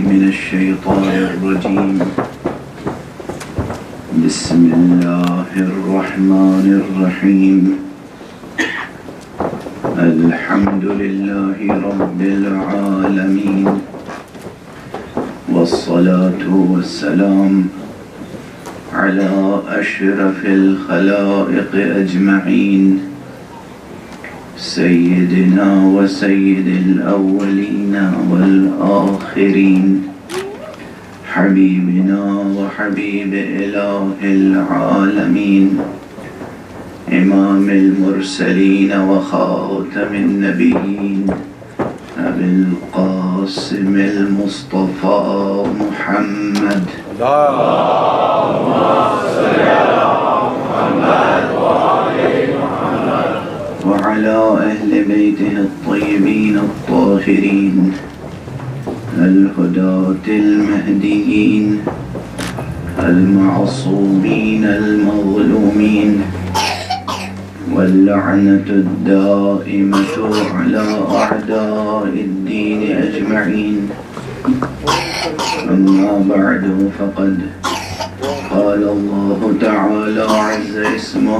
من الشيطان الرجيم بسم الله الرحمن الرحيم الحمد لله رب العالمين والصلاة والسلام على أشرف الخلائق أجمعين سيدنا وسيد الأولين والآخرين حبيبنا وحبيب إله العالمين إمام المرسلين وخاتم النبيين أبي القاسم المصطفى محمد اللهم صل على محمد وعلى أهل بيته الطيبين الطاهرين الهداة المهديين المعصومين المظلومين واللعنة الدائمة على أعداء الدين أجمعين أما بعد فقد قال الله تعالى عز اسمه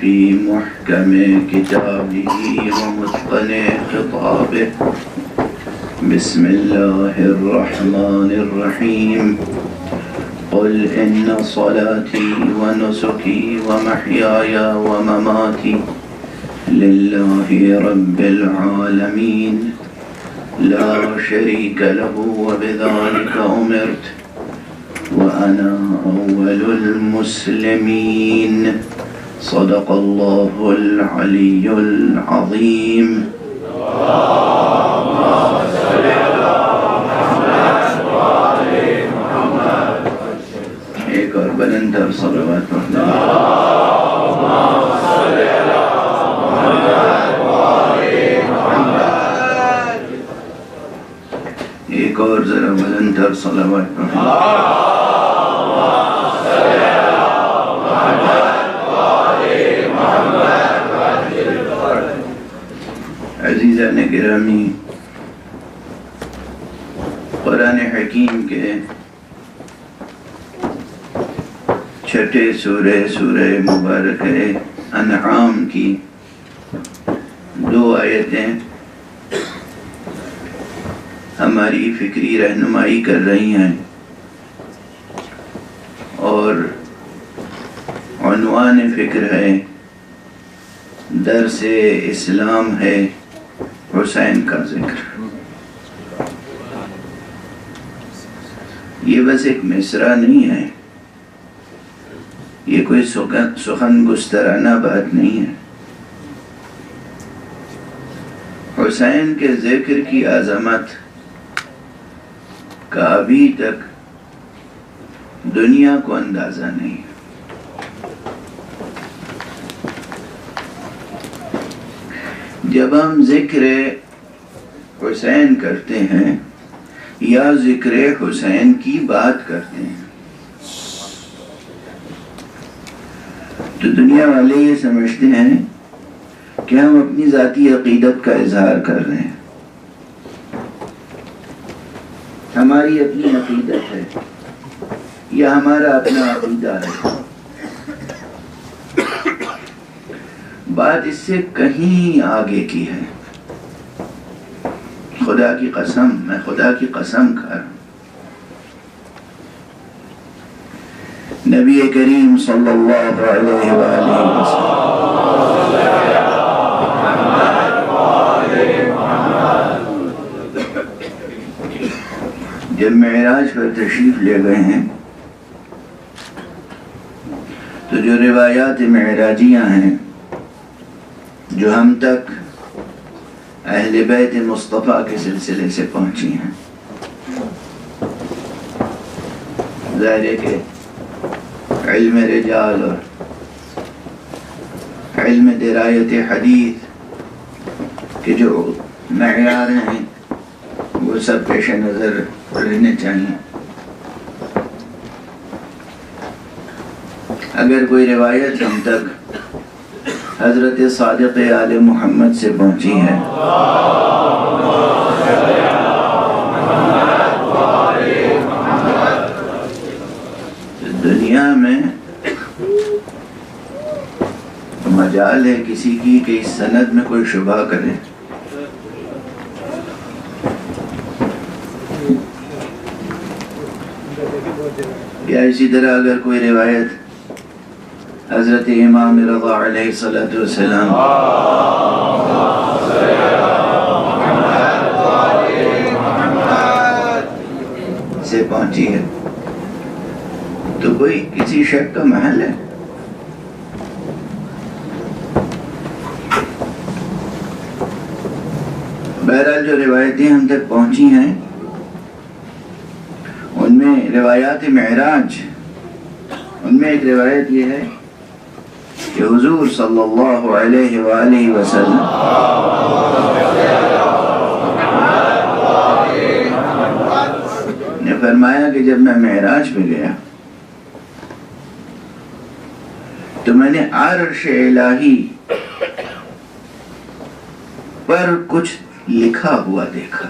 في محكم كتابه ومتقن خطابه بسم الله الرحمن الرحيم قل إن صلاتي ونسكي ومحياي ومماتي لله رب العالمين لا شريك له وبذلك أمرت وأنا أول المسلمين صدق الله العلي العظيم اللهم صل على محمد وآل محمد ایک اور بلند اور صلوات پڑھنا اللهم صل على محمد وآل محمد ایک اور ذرا بلند اور صلوات پڑھنا اللهم صل على محمد عزیزان گرامی، قرآن حکیم کے چھٹے سورہ مبارکہ انعام کی 2 آیتیں ہماری فکری رہنمائی کر رہی ہیں، اور عنوان فکر ہے درس اسلام ہے حسین کا ذکر۔ یہ بس ایک مصرع نہیں ہے، یہ کوئی سخن گسترانہ بات نہیں ہے۔ حسین کے ذکر کی عظمت کا ابھی تک دنیا کو اندازہ نہیں ہے۔ جب ہم ذکر حسین کرتے ہیں یا ذکر حسین کی بات کرتے ہیں تو دنیا والے یہ سمجھتے ہیں کہ ہم اپنی ذاتی عقیدت کا اظہار کر رہے ہیں، ہماری اپنی عقیدت ہے یا ہمارا اپنا عقیدہ ہے۔ بات اس سے کہیں آگے کی ہے۔ خدا کی قسم، میں خدا کی قسم کھا رہا ہوں، نبی کریم صلی اللہ علیہ وآلہ وسلم جب معراج پر تشریف لے گئے ہیں تو جو روایات معراجیاں ہیں جو ہم تک اہل بیت مصطفیٰ کے سلسلے سے پہنچی ہیں، ظاہر ہے کہ علم رجال اور علم درایت حدیث کے جو معیار ہیں وہ سب پیش نظر رہنے چاہیے۔ اگر کوئی روایت ہم تک حضرت صادق آل محمد سے پہنچی ہے دنیا میں مجال ہے کسی کی کہ اس سند میں کوئی شبہ کرے؟ یا اسی طرح اگر کوئی روایت حضرت امام رضا علیہ السلام سے پہنچی ہے تو کوئی کسی شک کا محل ہے؟ بہرحال جو روایتیں ہم تک پہنچی ہیں ان میں روایات معراج، ان میں ایک روایت یہ ہے کہ حضور صلی اللہ علیہ وآلہ وسلم نے فرمایا کہ جب میں معراج پہ گیا تو میں نے عرش الہی پر کچھ لکھا ہوا دیکھا۔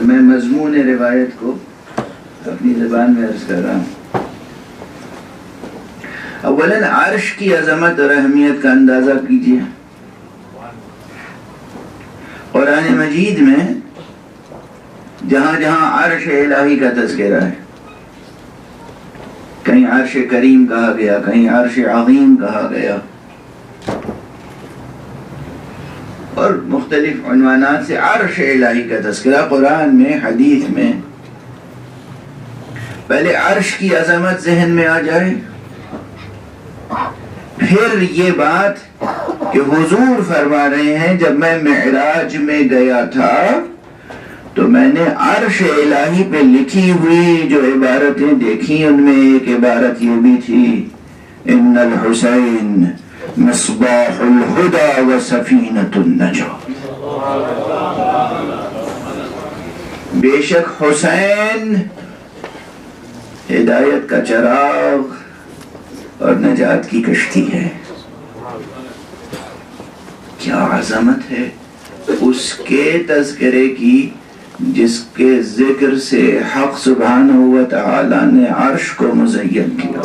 میں مضمون روایت کو اپنی زبان میں عرض کر رہا ہوں۔ اولاً عرش کی عظمت اور اہمیت کا اندازہ کیجیے۔ قرآن مجید میں جہاں جہاں عرش الہی کا تذکرہ ہے، کہیں عرش کریم کہا گیا، کہیں عرش عظیم کہا گیا، اور مختلف عنوانات سے عرش الہی کا تذکرہ قرآن میں، حدیث میں، پہلے عرش کی عظمت ذہن میں آ جائے، پھر یہ بات کہ حضور فرما رہے ہیں جب میں معراج میں گیا تھا تو میں نے عرش الہی پہ لکھی ہوئی جو عبارتیں دیکھی، ان میں ایک عبارت یہ بھی تھی، ان الحسین مصباح الہدی و سفینۃ النجاۃ، بے شک حسین ہدایت کا چراغ اور نجات کی کشتی ہے۔ کیا عظمت ہے اس کے تذکرے کی جس کے ذکر سے حق سبحانہ و تعالی نے عرش کو مزین کیا۔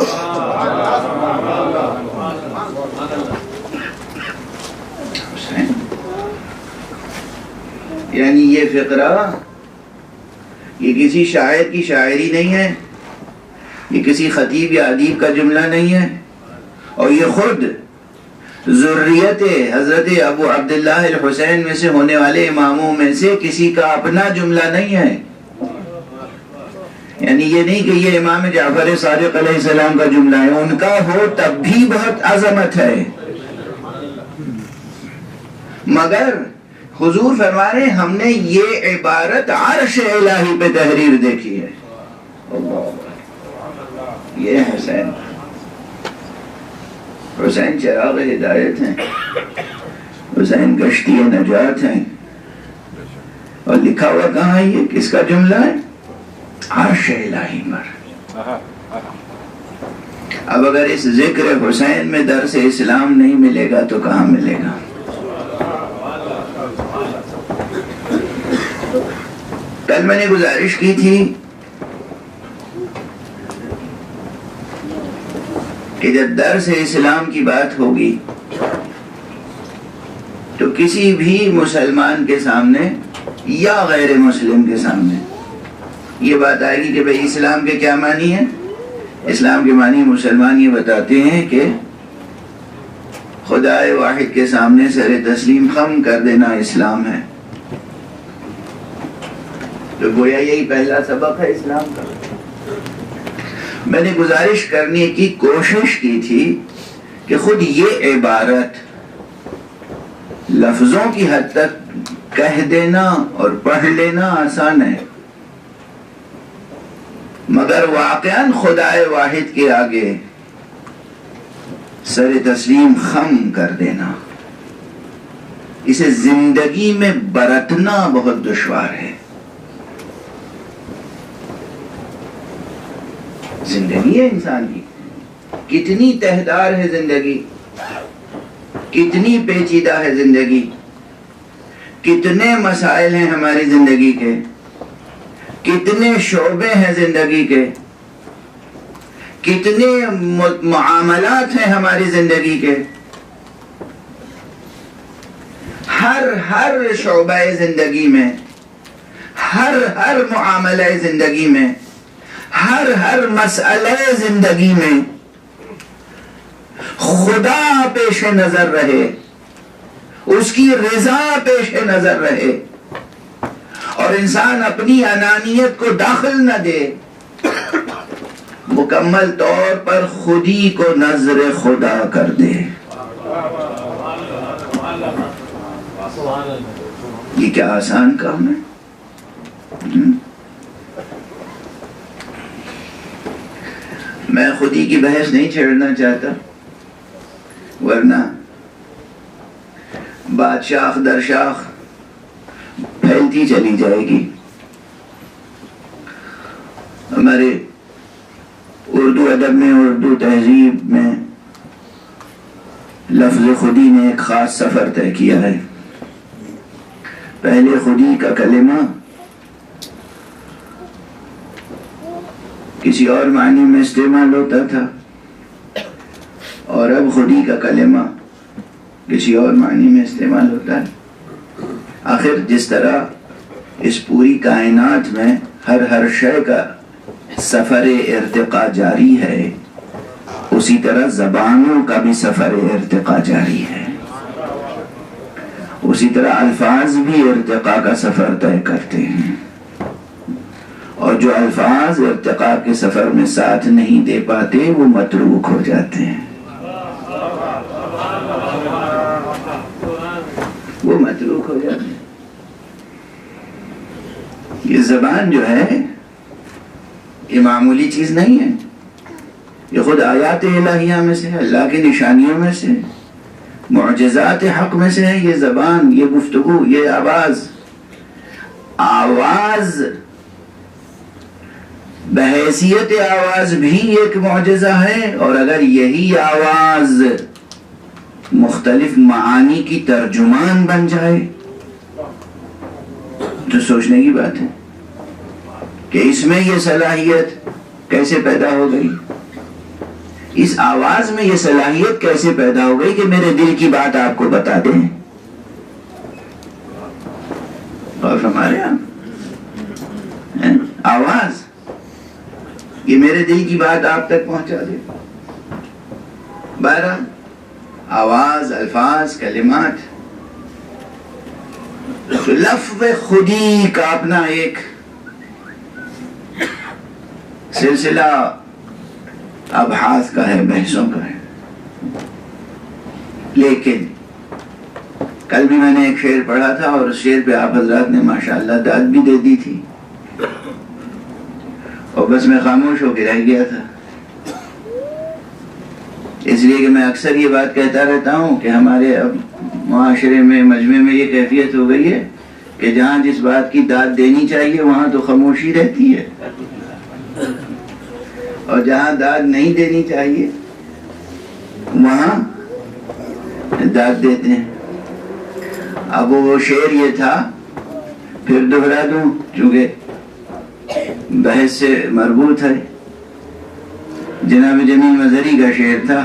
یعنی یہ فقرہ یہ کسی شاعر کی شاعری نہیں ہے، یہ کسی خطیب یا ادیب کا جملہ نہیں ہے، اور یہ خود ذریت حضرت ابو عبداللہ الحسین میں سے ہونے والے اماموں میں سے کسی کا اپنا جملہ نہیں ہے۔ یعنی یہ نہیں کہ یہ امام جعفر صادق علیہ السلام کا جملہ ہے، ان کا ہو تب بھی بہت عظمت ہے، مگر حضور فرما رہے ہیں ہم نے یہ عبارت عرش الہی پہ تحریر دیکھی ہے۔ یہ حسین، حسین چراغ ہدایت ہیں، حسین کشتی نجات ہیں، اور لکھا ہوا کہاں ہے؟ یہ کس کا جملہ ہے؟ عرش الہی پر۔ اب اگر اس ذکر حسین میں درس اسلام نہیں ملے گا تو کہاں ملے گا؟ کل میں نے گزارش کی تھی کہ جب درس اسلام کی بات ہوگی تو کسی بھی مسلمان کے سامنے یا غیر مسلم کے سامنے یہ بات آئے گی کہ بھئی اسلام کے کیا معنی ہے۔ اسلام کے معنی مسلمان یہ بتاتے ہیں کہ خدا واحد کے سامنے سر تسلیم خم کر دینا اسلام ہے۔ تو گویا یہی پہلا سبق ہے اسلام کا۔ میں نے گزارش کرنے کی کوشش کی تھی کہ خود یہ عبارت لفظوں کی حد تک کہہ دینا اور پڑھ لینا آسان ہے، مگر واقعاً خدا واحد کے آگے سر تسلیم خم کر دینا، اسے زندگی میں برتنا بہت دشوار ہے۔ زندگی ہے انسان کی، کتنی تہدار ہے زندگی، کتنی پیچیدہ ہے زندگی، کتنے مسائل ہیں ہماری زندگی کے، کتنے شعبے ہیں زندگی کے، کتنے معاملات ہیں ہماری زندگی کے. ہر شعبہ زندگی میں، ہر معاملہ زندگی میں، ہر مسئلہ زندگی میں خدا پیش نظر رہے، اس کی رضا پیش نظر رہے، اور انسان اپنی انانیت کو داخل نہ دے، مکمل طور پر خودی کو نظر خدا کر دے. یہ کیا آسان کام ہے. میں خودی کی بحث نہیں چھیڑنا چاہتا، ورنہ بات شاخ در شاخ پھیلتی چلی جائے گی. ہمارے اردو ادب میں، اردو تہذیب میں لفظ خودی نے ایک خاص سفر طے کیا ہے. پہلے خودی کا کلمہ کسی اور معنی میں استعمال ہوتا تھا، اور اب خودی کا کلمہ کسی اور معنی میں استعمال ہوتا ہے. آخر جس طرح اس پوری کائنات میں ہر شے کا سفر ارتقاء جاری ہے، اسی طرح زبانوں کا بھی سفر ارتقاء جاری ہے. اسی طرح الفاظ بھی ارتقاء کا سفر طے کرتے ہیں، اور جو الفاظ ارتقاء کے سفر میں ساتھ نہیں دے پاتے وہ متروک ہو جاتے ہیں. وہ متروک ہو جاتے ہیں. یہ زبان جو ہے یہ معمولی چیز نہیں ہے. یہ خود آیات الہیہ میں سے، اللہ کی نشانیوں میں سے، معجزات حق میں سے ہے. یہ زبان، یہ گفتگو، یہ آواز بحیثیت آواز بھی ایک معجزہ ہے، اور اگر یہی آواز مختلف معانی کی ترجمان بن جائے تو سوچنے کی بات ہے کہ اس میں یہ صلاحیت کیسے پیدا ہو گئی، اس آواز میں یہ صلاحیت کیسے پیدا ہو گئی کہ میرے دل کی بات آپ کو بتا دیں. اور ہمارے یہاں آواز یہ میرے دل کی بات آپ تک پہنچا دے. بہرحال آواز، الفاظ، کلمات، تو لفظ خودی کا اپنا ایک سلسلہ ابحاث کا ہے، بحثوں کا ہے. لیکن کل بھی میں نے ایک شعر پڑھا تھا، اور اس شعر پہ آپ حضرات نے ماشاءاللہ داد بھی دے دی تھی، اور بس میں خاموش ہو کے رہ گیا تھا. اس لیے کہ میں اکثر یہ بات کہتا رہتا ہوں کہ ہمارے اب معاشرے میں، مجمع میں یہ کیفیت ہو گئی ہے کہ جہاں جس بات کی داد دینی چاہیے وہاں تو خاموشی رہتی ہے، اور جہاں داد نہیں دینی چاہیے وہاں داد دیتے ہیں. اب وہ شعر یہ تھا، پھر دوہرا دوں چونکہ بحث سے مربوط ہے. جناب جمیل مظہری کا شعر تھا،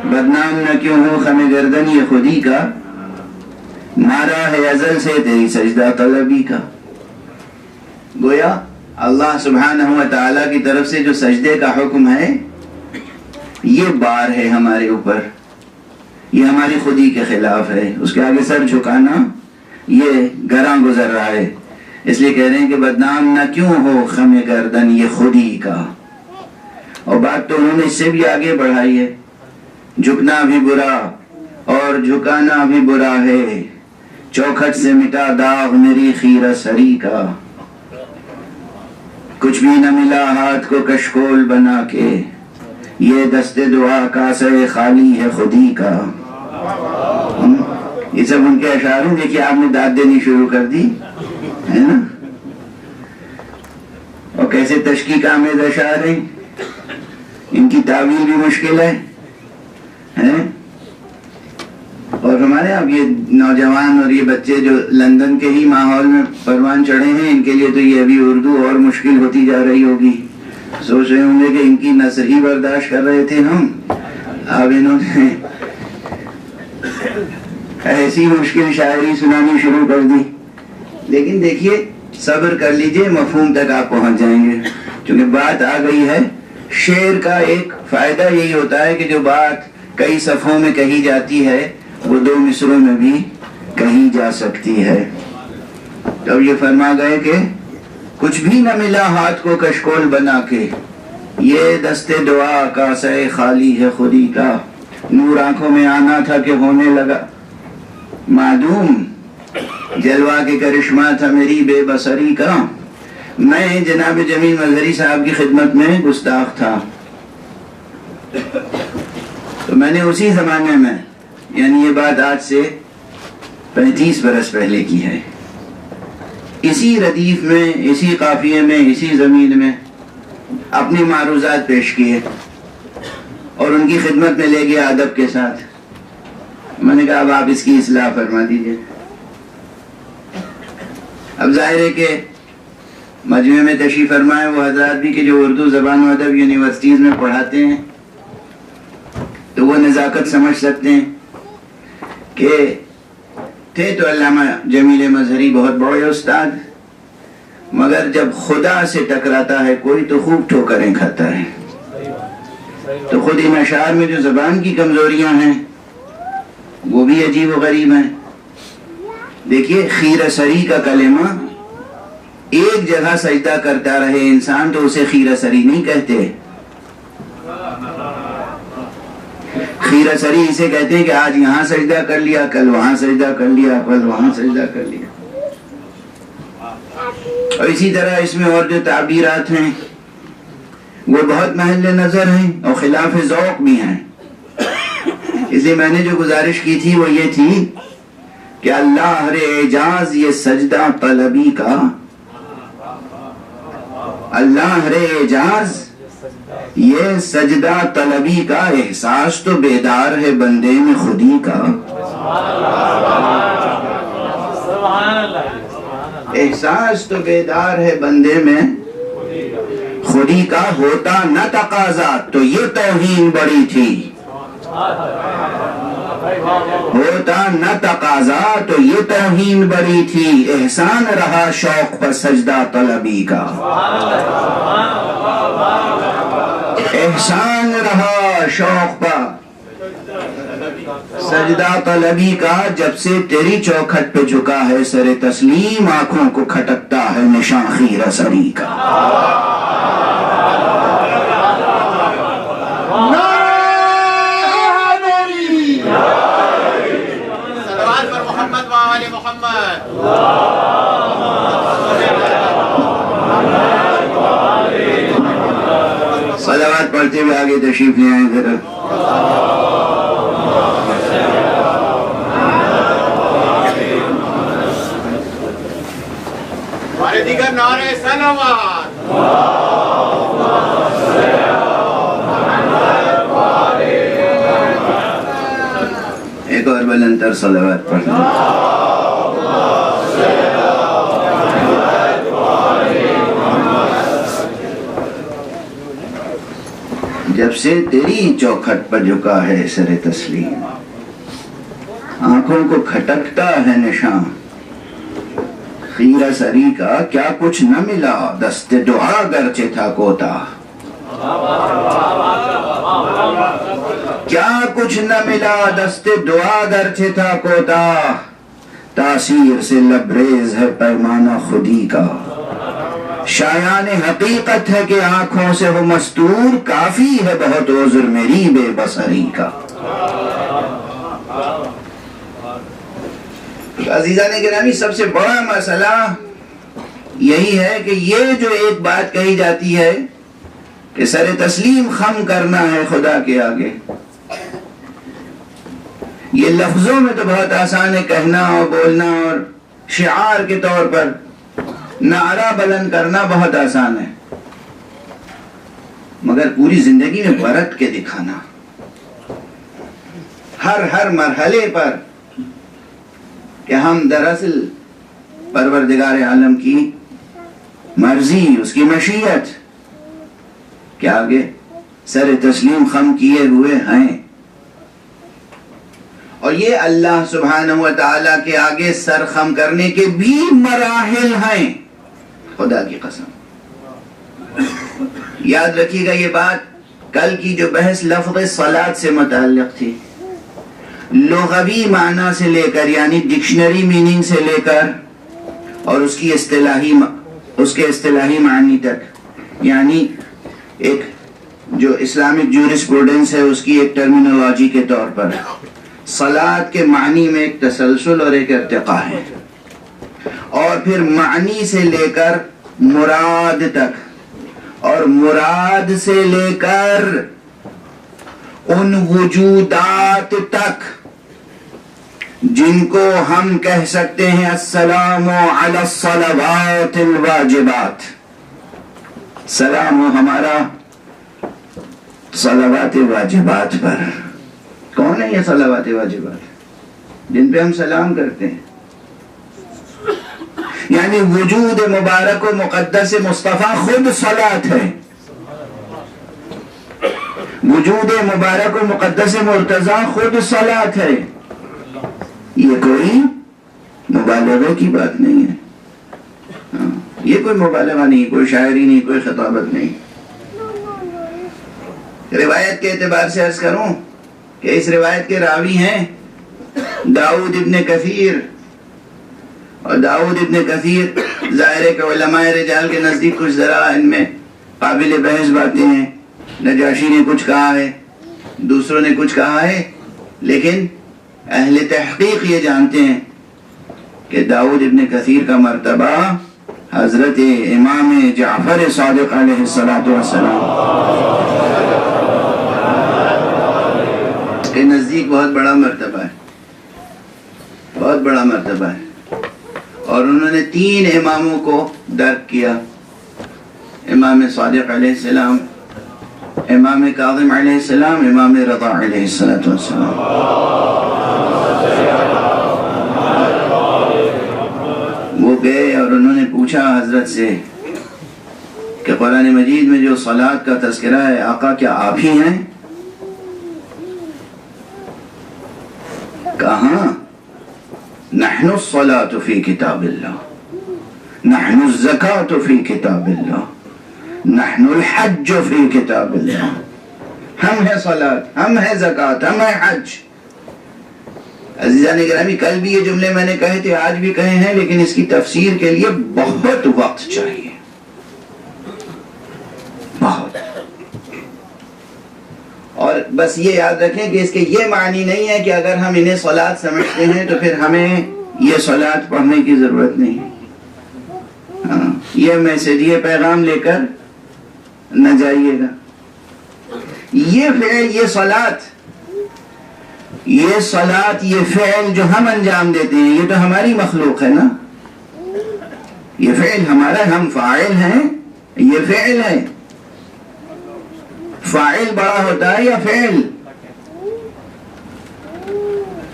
بدنام نہ کیوں ہو خم گردن یہ خودی کا، مارا ہے ازل سے تیری سجدہ طلبی کا. گویا اللہ سبحانہ و تعالیٰ کی طرف سے جو سجدے کا حکم ہے یہ بار ہے ہمارے اوپر، یہ ہماری خودی کے خلاف ہے. اس کے آگے سر جھکانا یہ گراں گزر رہا ہے. اس لیے کہہ رہے ہیں کہ بدنام نہ کیوں ہو خم گردن یہ خودی کا. اور بات تو انہوں نے اس سے بھی آگے بڑھائی ہے، جھکنا بھی برا اور جھکانا بھی برا ہے، چوکھٹ سے مٹا داغ میری خیرہ سری کا، کچھ بھی نہ ملا ہاتھ کو کشکول بنا کے، یہ دست دعا کاسے خالی ہے خودی کا. یہ سب ان کے اشعار ہیں. دیکھیے آپ نے داد دینی شروع کر دی ہے نا، اور کیسے تشکیق آمیز اشعار ہیں، ان کی تعویل بھی مشکل ہے. اور ہمارے اب یہ نوجوان اور یہ بچے جو لندن کے ہی ماحول میں پروان چڑھے ہیں، ان کے لیے تو یہ ابھی اردو اور مشکل ہوتی جا رہی ہوگی. سوچ رہے ہوں گے کہ ان کی نثر ہی برداشت کر رہے تھے ہم، اب انہوں نے ایسی مشکل شاعری سنانی شروع کر دی. لیکن دیکھیے صبر کر لیجئے، مفہوم تک آپ پہنچ جائیں گے، کیونکہ بات آ گئی ہے. شعر کا ایک فائدہ یہی ہوتا ہے کہ جو بات کئی صفحوں میں کہی جاتی ہے وہ 2 مصروں میں بھی کہی جا سکتی ہے. تو یہ فرما گئے کہ کچھ بھی نہ ملا ہاتھ کو کشکول بنا کے، یہ دست دعا کا سائے خالی ہے خودی کا. نور آنکھوں میں آنا تھا کہ ہونے لگا معدوم، جلوہ کے کرشمہ تھا میری بے بصری کا. میں جناب جمیل مظہری صاحب کی خدمت میں گستاخ تھا، تو میں نے اسی زمانے میں، یعنی یہ بات آج سے 35 برس پہلے کی ہے، اسی ردیف میں، اسی قافیے میں، اسی زمین میں اپنی معروضات پیش کیے اور ان کی خدمت میں لے گیا ادب کے ساتھ. میں نے کہا اب آپ اس کی اصلاح فرما دیجئے. اب ظاہر ہے کہ مجمع میں تشریف فرمائے وہ حضرات بھی کہ جو اردو زبان و ادب یونیورسٹیز میں پڑھاتے ہیں، تو وہ نزاکت سمجھ سکتے ہیں کہ تھے تو علامہ جمیل مظہری بہت بڑے استاد، مگر جب خدا سے ٹکراتا ہے کوئی تو خوب ٹھوکریں کھاتا ہے. تو خود ان اشعار میں جو زبان کی کمزوریاں ہیں وہ بھی عجیب و غریب ہیں. دیکھیے خیرہ سری کا کلمہ، ایک جگہ سجدہ کرتا رہے انسان تو اسے خیرہ سری نہیں کہتے. خیرہ سری اسے کہتے ہیں کہ آج یہاں سجدہ کر لیا، کل وہاں سجدہ کر لیا، کل وہاں سجدہ کر لیا. اور اسی طرح اس میں اور جو تعبیرات ہیں وہ بہت محل نظر ہیں اور خلاف ذوق بھی ہیں. اس لیے میں نے جو گزارش کی تھی وہ یہ تھی کہ اللہ رے اعجاز یہ سجدہ طلبی کا، اللہ رے اعجاز یہ سجدہ طلبی کا، احساس تو بیدار ہے بندے میں خودی کا. احساس تو بیدار ہے بندے میں خودی کا، ہوتا نہ تقاضا تو یہ توہین بڑی تھی، ہوتا نہ تقاضا تو یہ توہین بڑی تھی، احسان رہا شوق پر سجدہ طلبی کا، احسان رہا شوق پر سجدہ طلبی کا. جب سے تیری چوکھٹ پہ جھکا ہے سر تسلیم، آنکھوں کو کھٹکتا ہے نشان خیرہ سری کا. صلوات پڑھتے ہوئے آگے تشریف لے آئیں ذرا. ہمارے دیگر نعرے صلوات. ایک اور بلندر صلوات پڑھنا. جب سے تیری چوکھٹ پر جھکا ہے سر تسلیم، آنکھوں کو کھٹکتا ہے نشان خیرہ سری کا. کیا کچھ نہ ملا دست دعا گرچہ تھا کوتا، کیا کچھ نہ ملا دست دعا گرچہ تھا کوتا، تاثیر سے لبریز ہے پیمانہ خودی کا. شایان حقیقت ہے کہ آنکھوں سے وہ مستور، کافی ہے بہت عذر میری بے بصری کا. عزیزان گرامی، سب سے بڑا مسئلہ یہی ہے کہ یہ جو ایک بات کہی جاتی ہے کہ سر تسلیم خم کرنا ہے خدا کے آگے، یہ لفظوں میں تو بہت آسان ہے کہنا اور بولنا، اور شعار کے طور پر نعرہ بلند کرنا بہت آسان ہے، مگر پوری زندگی میں برت کے دکھانا، ہر مرحلے پر کہ ہم دراصل پروردگار عالم کی مرضی، اس کی مشیت کے آگے سر تسلیم خم کیے ہوئے ہیں، اور یہ اللہ سبحانہ و تعالیٰ کے آگے سر خم کرنے کے بھی مراحل ہیں، خدا کی قسم۔ یاد رکھیے گا یہ بات، کل کی جو بحث لفظ صلاۃ سے متعلق تھی، لغوی معنی سے لے کر یعنی ڈکشنری میننگ سے لے کر اور اس کے اصطلاحی معنی تک، یعنی ایک جو اسلامک جورسپروڈنس ہے اس کی ایک ٹرمینالوجی کے طور پر صلاۃ کے معنی میں ایک تسلسل اور ایک ارتقاء ہے، اور پھر معنی سے لے کر مراد تک، اور مراد سے لے کر ان وجودات تک جن کو ہم کہہ سکتے ہیں السلام علی الصلوات الواجبات، سلام ہو ہمارا صلوات واجبات پر۔ کون ہے یہ صلوات واجبات جن پہ ہم سلام کرتے ہیں؟ یعنی وجود مبارک و مقدس مصطفیٰ خود صلاۃ ہے، وجود مبارک و مقدس مرتضیٰ خود صلاۃ ہے۔ یہ کوئی مبالغے کی بات نہیں ہے، یہ کوئی مبالغہ نہیں، کوئی شاعری نہیں، کوئی خطابت نہیں۔ روایت کے اعتبار سے عرض کروں کہ اس روایت کے راوی ہیں داؤد ابن کثیر، اور داؤد ابن کثیر ظاہر ہے کہ علماء رجال کے نزدیک کچھ ذرا ان میں قابل بحث باتیں ہیں، نجاشی نے کچھ کہا ہے، دوسروں نے کچھ کہا ہے، لیکن اہل تحقیق یہ جانتے ہیں کہ داؤد ابن کثیر کا مرتبہ حضرت امام جعفر صادق علیہ السلام کے نزدیک بہت بڑا مرتبہ ہے، بہت بڑا مرتبہ ہے، اور انہوں نے 3 اماموں کو درک کیا، امام صادق علیہ السلام، امام کاظم علیہ السلام، امام رضا علیہ السلام۔ وہ گئے اور انہوں نے پوچھا حضرت سے کہ قرآن مجید میں جو صلاۃ کا تذکرہ ہے آقا کیا آپ ہی ہیں؟ کہاں؟ نحن الصلاۃ فی کتاب اللہ، نحن الزکاۃ فی کتاب اللہ، نحن الحج فی کتاب اللہ۔ ہم ہیں صلاۃ، ہم ہیں زکوٰۃ، ہم ہیں حج۔ عزیزان گرامی، کل بھی یہ جملے میں نے کہے تھے، آج بھی کہے ہیں، لیکن اس کی تفسیر کے لیے بہت وقت چاہیے، بہت۔ اور بس یہ یاد رکھیں کہ اس کے یہ معنی نہیں ہے کہ اگر ہم انہیں صلاۃ سمجھتے ہیں تو پھر ہمیں یہ صلاۃ پڑھنے کی ضرورت نہیں۔ ہاں، یہ میسج، یہ پیغام لے کر نہ جائیے گا۔ یہ فعل، یہ صلاۃ، یہ فعل جو ہم انجام دیتے ہیں، یہ تو ہماری مخلوق ہے نا، یہ فعل ہمارا، ہم فاعل ہیں، یہ فعل ہے۔ فاعل بڑا ہوتا ہے یا فعل؟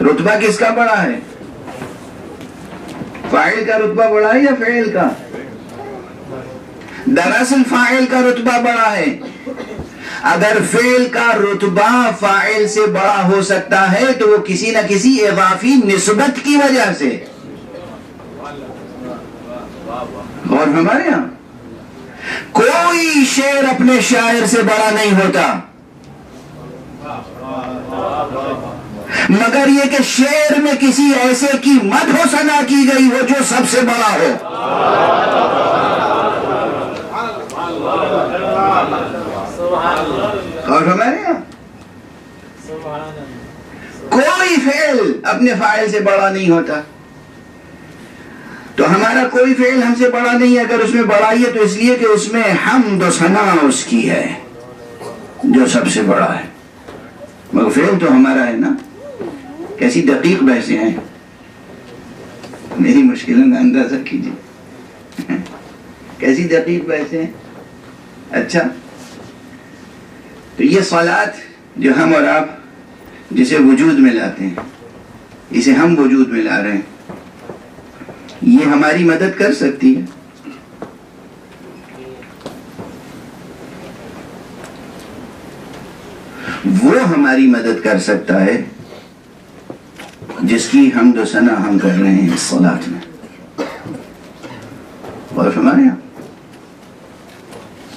رتبہ کس کا بڑا ہے؟ فاعل کا رتبہ بڑا ہے یا فعل کا؟ دراصل فاعل کا رتبہ بڑا ہے۔ اگر فعل کا رتبہ فاعل سے بڑا ہو سکتا ہے تو وہ کسی نہ کسی اضافی نسبت کی وجہ سے۔ اور ہمارے یہاں کوئی شعر اپنے شاعر سے بڑا نہیں ہوتا، مگر یہ کہ شعر میں کسی ایسے کی مدح و ثنا کی گئی ہو جو سب سے بڑا ہو۔ اور ہمارے یہاں کوئی فعل اپنے فاعل سے بڑا نہیں ہوتا، تو ہمارا کوئی فعل ہم سے بڑا نہیں ہے۔ اگر اس میں بڑائی ہے تو اس لیے کہ اس میں حمد و ثنا اس کی ہے جو سب سے بڑا ہے، مگر فعل تو ہمارا ہے نا۔ کیسی دقیق بحثیں ہیں، میری مشکلوں کا اندازہ کیجیے، کیسی دقیق بحثیں ہیں۔ اچھا، تو یہ صلاۃ جو ہم اور آپ جسے وجود میں لاتے ہیں، اسے ہم وجود میں لا رہے ہیں، یہ ہماری مدد کر سکتی ہے؟ وہ ہماری مدد کر سکتا ہے جس کی حمد و ثنا ہم کر رہے ہیں اس صلاۃ میں. اور ہمارے یہاں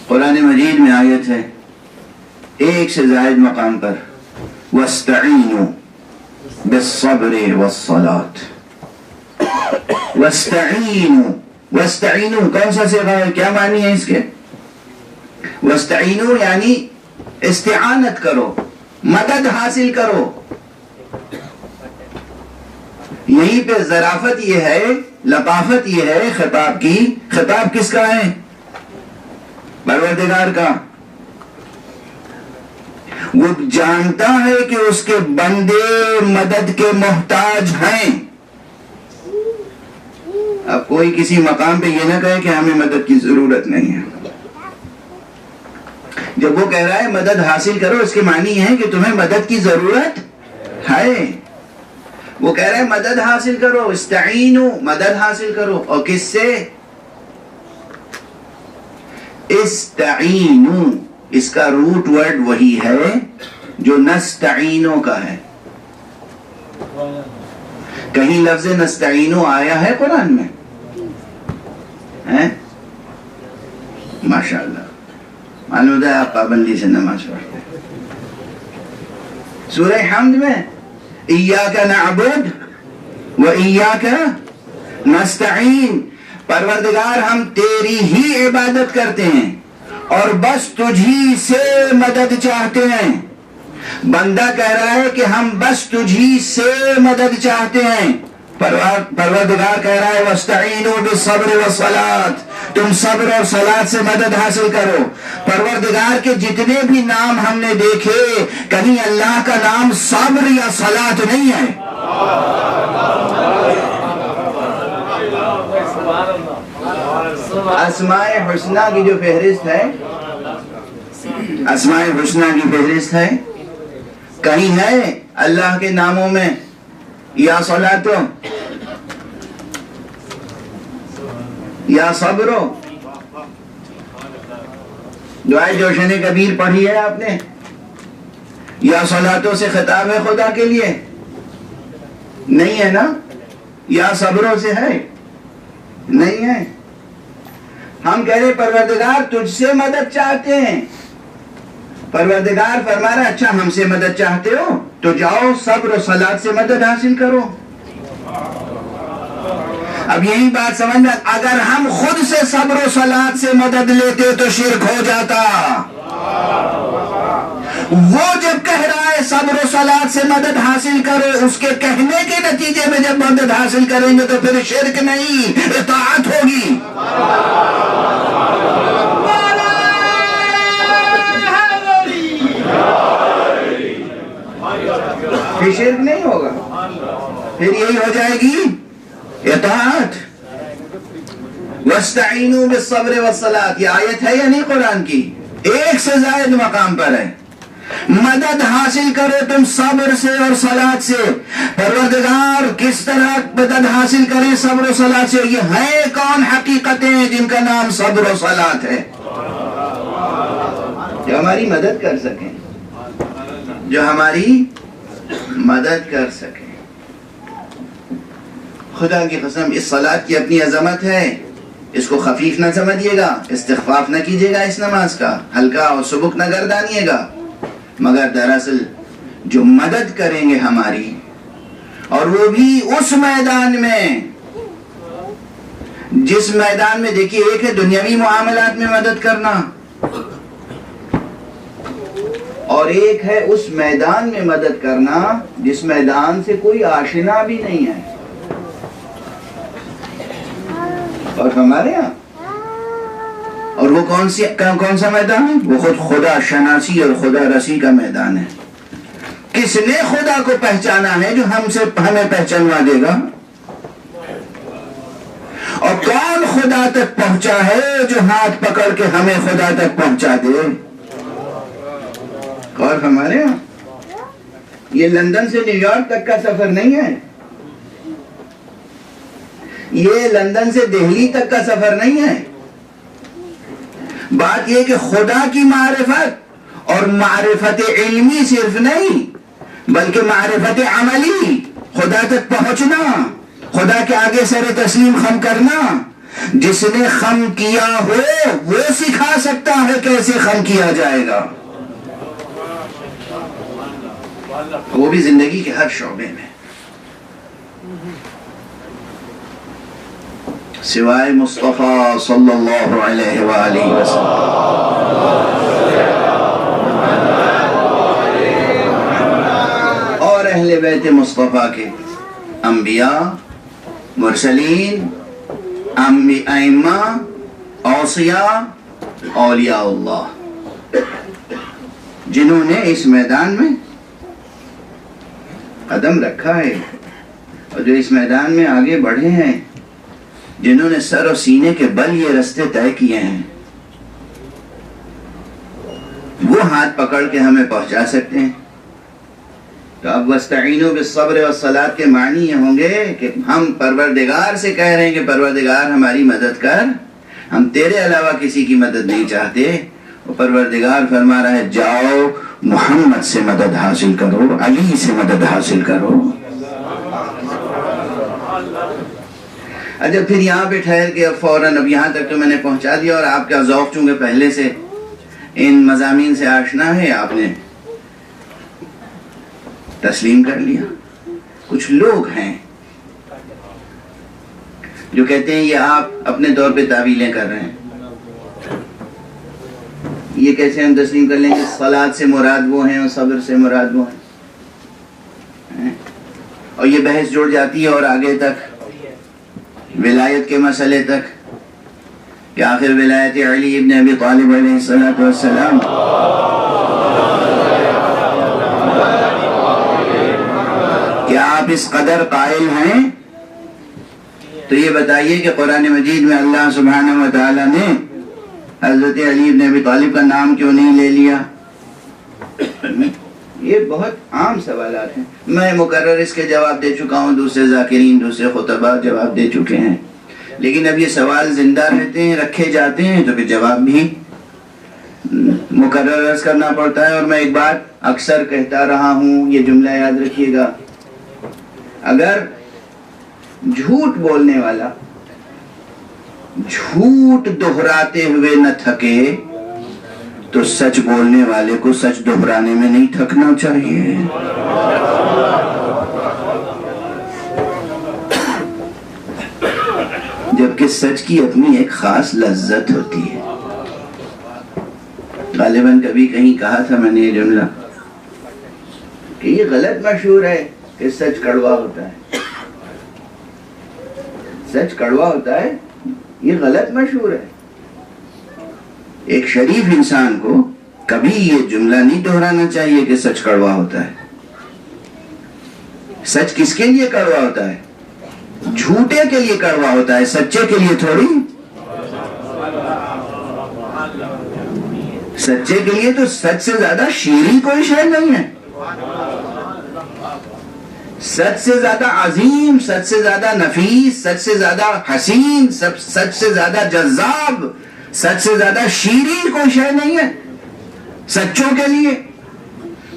قرآن مجید میں آیت ہے ایک سے زائد مقام پر وَاسْتَعِينُوا بِالصَّبْرِ وَالصَّلَاةِ. وَاسْتَعِينُوا، وَاسْتَعِينُوا کون سا صیغہ ہے؟ کیا معنی ہے اس کے؟ وَاسْتَعِينُوا یعنی استعانت کرو، مدد حاصل کرو. یہیں پہ ظرافت یہ ہے، لطافت یہ ہے خطاب کی. خطاب کس کا ہے؟ پروردگار کا. وہ جانتا ہے کہ اس کے بندے مدد کے محتاج ہیں. اب کوئی کسی مقام پہ یہ نہ کہے کہ ہمیں مدد کی ضرورت نہیں ہے. جب وہ کہہ رہا ہے مدد حاصل کرو، اس کے معنی ہے کہ تمہیں مدد کی ضرورت ہے. وہ کہہ رہا ہے مدد حاصل کرو، استعینوا، مدد حاصل کرو. اور کس سے؟ استعینوا، اس کا روٹ ورڈ وہی ہے جو نستعینو کا ہے. کہیں لفظ نستعینو آیا ہے قرآن میں؟ ماشاءاللہ، معلوم ہے آپ پابندی سے نماز پڑھتے ہیں. سورہ حمد میں ایاک نعبد و ایاک نستعین، پروردگار ہم تیری ہی عبادت کرتے ہیں اور بس تجھی سے مدد چاہتے ہیں. بندہ کہہ رہا ہے کہ ہم بس تجھی سے مدد چاہتے ہیں. پروردگار کہہ رہا ہے وَاسْتَعِينُوا بِالصَّبْرِ وَالصَّلَاةِ، تم صبر اور صلاۃ سے مدد حاصل کرو. پروردگار کے جتنے بھی نام ہم نے دیکھے، کہیں اللہ کا نام صبر یا صلاۃ نہیں ہے. اسماء حسنہ کی جو فہرست ہے، اسماء حسنہ کی فہرست ہے، کہیں ہے اللہ کے ناموں میں یا صلاتو یا صبرو؟ دعائے جوشن کبیر پڑھی ہے آپ نے؟ یا صلاتو سے خطاب ہے خدا کے لیے؟ نہیں ہے نا. یا صبرو سے ہے؟ نہیں ہے. ہم کہہ رہے پروردگار تجھ سے مدد چاہتے ہیں. پروردگار فرما رہا اچھا ہم سے مدد چاہتے ہو تو جاؤ صبر و صلاۃ سے مدد حاصل کرو. اب یہی بات سمجھنا، اگر ہم خود سے صبر و صلاۃ سے مدد لیتے تو شرک ہو جاتا. وہ جب کہہ رہا ہے صبر و صلاۃ سے مدد حاصل کرو، اس کے کہنے کے نتیجے میں جب مدد حاصل کریں گے تو پھر شرک نہیں، اطاعت ہوگی. پھر شرک نہیں ہوگا، پھر یہی ہو جائے گی اطاعت. وَاسْتَعِينُوا بِالصَّبْرِ وَالصَّلَاةِ، یہ آیت ہے یا نہیں قرآن کی؟ ایک سے زائد مقام پر ہے. مدد حاصل کرو تم صبر سے اور صلاۃ سے. پروردگار کس طرح مدد حاصل کریں صبر و صلاۃ سے؟ یہ ہے کون حقیقتیں جن کا نام صبر و صلاۃ ہے، جو ہماری مدد کر سکیں، جو ہماری مدد کر سکیں. خدا کی قسم اس صلاۃ کی اپنی عظمت ہے، اس کو خفیف نہ سمجھیے گا، استخفاف نہ کیجیے گا اس نماز کا، ہلکا اور سبک نہ گردانیے گا. مگر دراصل جو مدد کریں گے ہماری، اور وہ بھی اس میدان میں جس میدان میں دیکھیے ایک ہے دنیاوی معاملات میں مدد کرنا، اور ایک ہے اس میدان میں مدد کرنا جس میدان سے کوئی آشنا بھی نہیں ہے. اور ہمارے یہاں اور وہ کون سا میدان ہے؟ وہ خود خدا شناسی اور خدا رسی کا میدان ہے. کس نے خدا کو پہچانا ہے جو ہمیں پہچانوا دے گا؟ اور کون خدا تک پہنچا ہے جو ہاتھ پکڑ کے ہمیں خدا تک پہنچا دے؟ اور ہمارے یہاں یہ لندن سے نیو یارک تک کا سفر نہیں ہے، یہ لندن سے دہلی تک کا سفر نہیں ہے. بات یہ کہ خدا کی معرفت اور معرفت علمی صرف نہیں بلکہ معرفت عملی، خدا تک پہنچنا، خدا کے آگے سر تسلیم خم کرنا. جس نے خم کیا ہو وہ سکھا سکتا ہے کیسے خم کیا جائے گا، وہ بھی زندگی کے ہر شعبے میں، سوائے مصطفیٰ صلی اللہ علیہ وآلہ وسلم. اور اہل بیت مصطفیٰ کے انبیاء، مرسلین، ائمہ، اوصیاء، اولیاء اللہ، جنہوں نے اس میدان میں قدم رکھا ہے اور جو اس میدان میں آگے بڑھے ہیں، جنہوں نے سر و سینے کے بل یہ رستے طے کیے ہیں، وہ ہاتھ پکڑ کے ہمیں پہنچا سکتے ہیں. تو اب وَاسْتَعِينُوا بِالصَّبْرِ وَالصَّلَاةِ کے معنی یہ ہوں گے کہ ہم پروردگار سے کہہ رہے ہیں کہ پروردگار ہماری مدد کر، ہم تیرے علاوہ کسی کی مدد نہیں چاہتے. اور پروردگار فرما رہا ہے جاؤ محمد سے مدد حاصل کرو، علی سے مدد حاصل کرو. اچھا پھر یہاں پہ ٹھہر کے اب فوراً اب یہاں تک تو میں نے پہنچا دیا، اور آپ کا ذوق چونکہ پہلے سے ان مضامین سے آشنا ہے، آپ نے تسلیم کر لیا. کچھ لوگ ہیں جو کہتے ہیں یہ آپ اپنے طور پہ تعویلیں کر رہے ہیں. یہ کیسے ہم تسلیم کر لیں کہ صلاۃ سے مراد وہ ہیں اور صبر سے مراد وہ ہیں، اور یہ بحث جڑ جاتی ہے اور آگے تک ولایت کے مسئلے تک کہ آخر ولایت علی ابن ابی طالب علیہ السلام کیا آپ اس قدر قائل ہیں؟ تو یہ بتائیے کہ قرآن مجید میں اللہ سبحانہ و تعالیٰ نے حضرت علی ابن ابی طالب کا نام کیوں نہیں لے لیا؟ یہ بہت عام سوالات ہیں، میں مقرر اس کے جواب دے چکا ہوں، دوسرے ذاکرین، دوسرے خطبہ جواب دے چکے ہیں، لیکن اب یہ سوال زندہ رہتے ہیں، رکھے جاتے ہیں، تو پھر جواب بھی مقرر عرض کرنا پڑتا ہے. اور میں ایک بات اکثر کہتا رہا ہوں، یہ جملہ یاد رکھیے گا، اگر جھوٹ بولنے والا جھوٹ دہراتے ہوئے نہ تھکے تو سچ بولنے والے کو سچ دہرانے میں نہیں تھکنا چاہیے. جبکہ سچ کی اپنی ایک خاص لذت ہوتی ہے. غالباً کبھی کہیں کہا تھا میں نے یہ جملہ کہ یہ غلط مشہور ہے کہ سچ کڑوا ہوتا ہے. سچ کڑوا ہوتا ہے، یہ غلط مشہور ہے. ایک شریف انسان کو کبھی یہ جملہ نہیں دہرانا چاہیے کہ سچ کڑوا ہوتا ہے. سچ کس کے لیے کڑوا ہوتا ہے؟ جھوٹے کے لیے کڑوا ہوتا ہے، سچے کے لیے تھوڑی. سچے کے لیے تو سچ سے زیادہ شیریں کوئی شے نہیں ہے، سچ سے زیادہ عظیم، سچ سے زیادہ نفیس، سچ سے زیادہ حسین، سچ سے زیادہ جذاب، سچ سے زیادہ شیریں کوئی شے نہیں ہے سچوں کے لیے.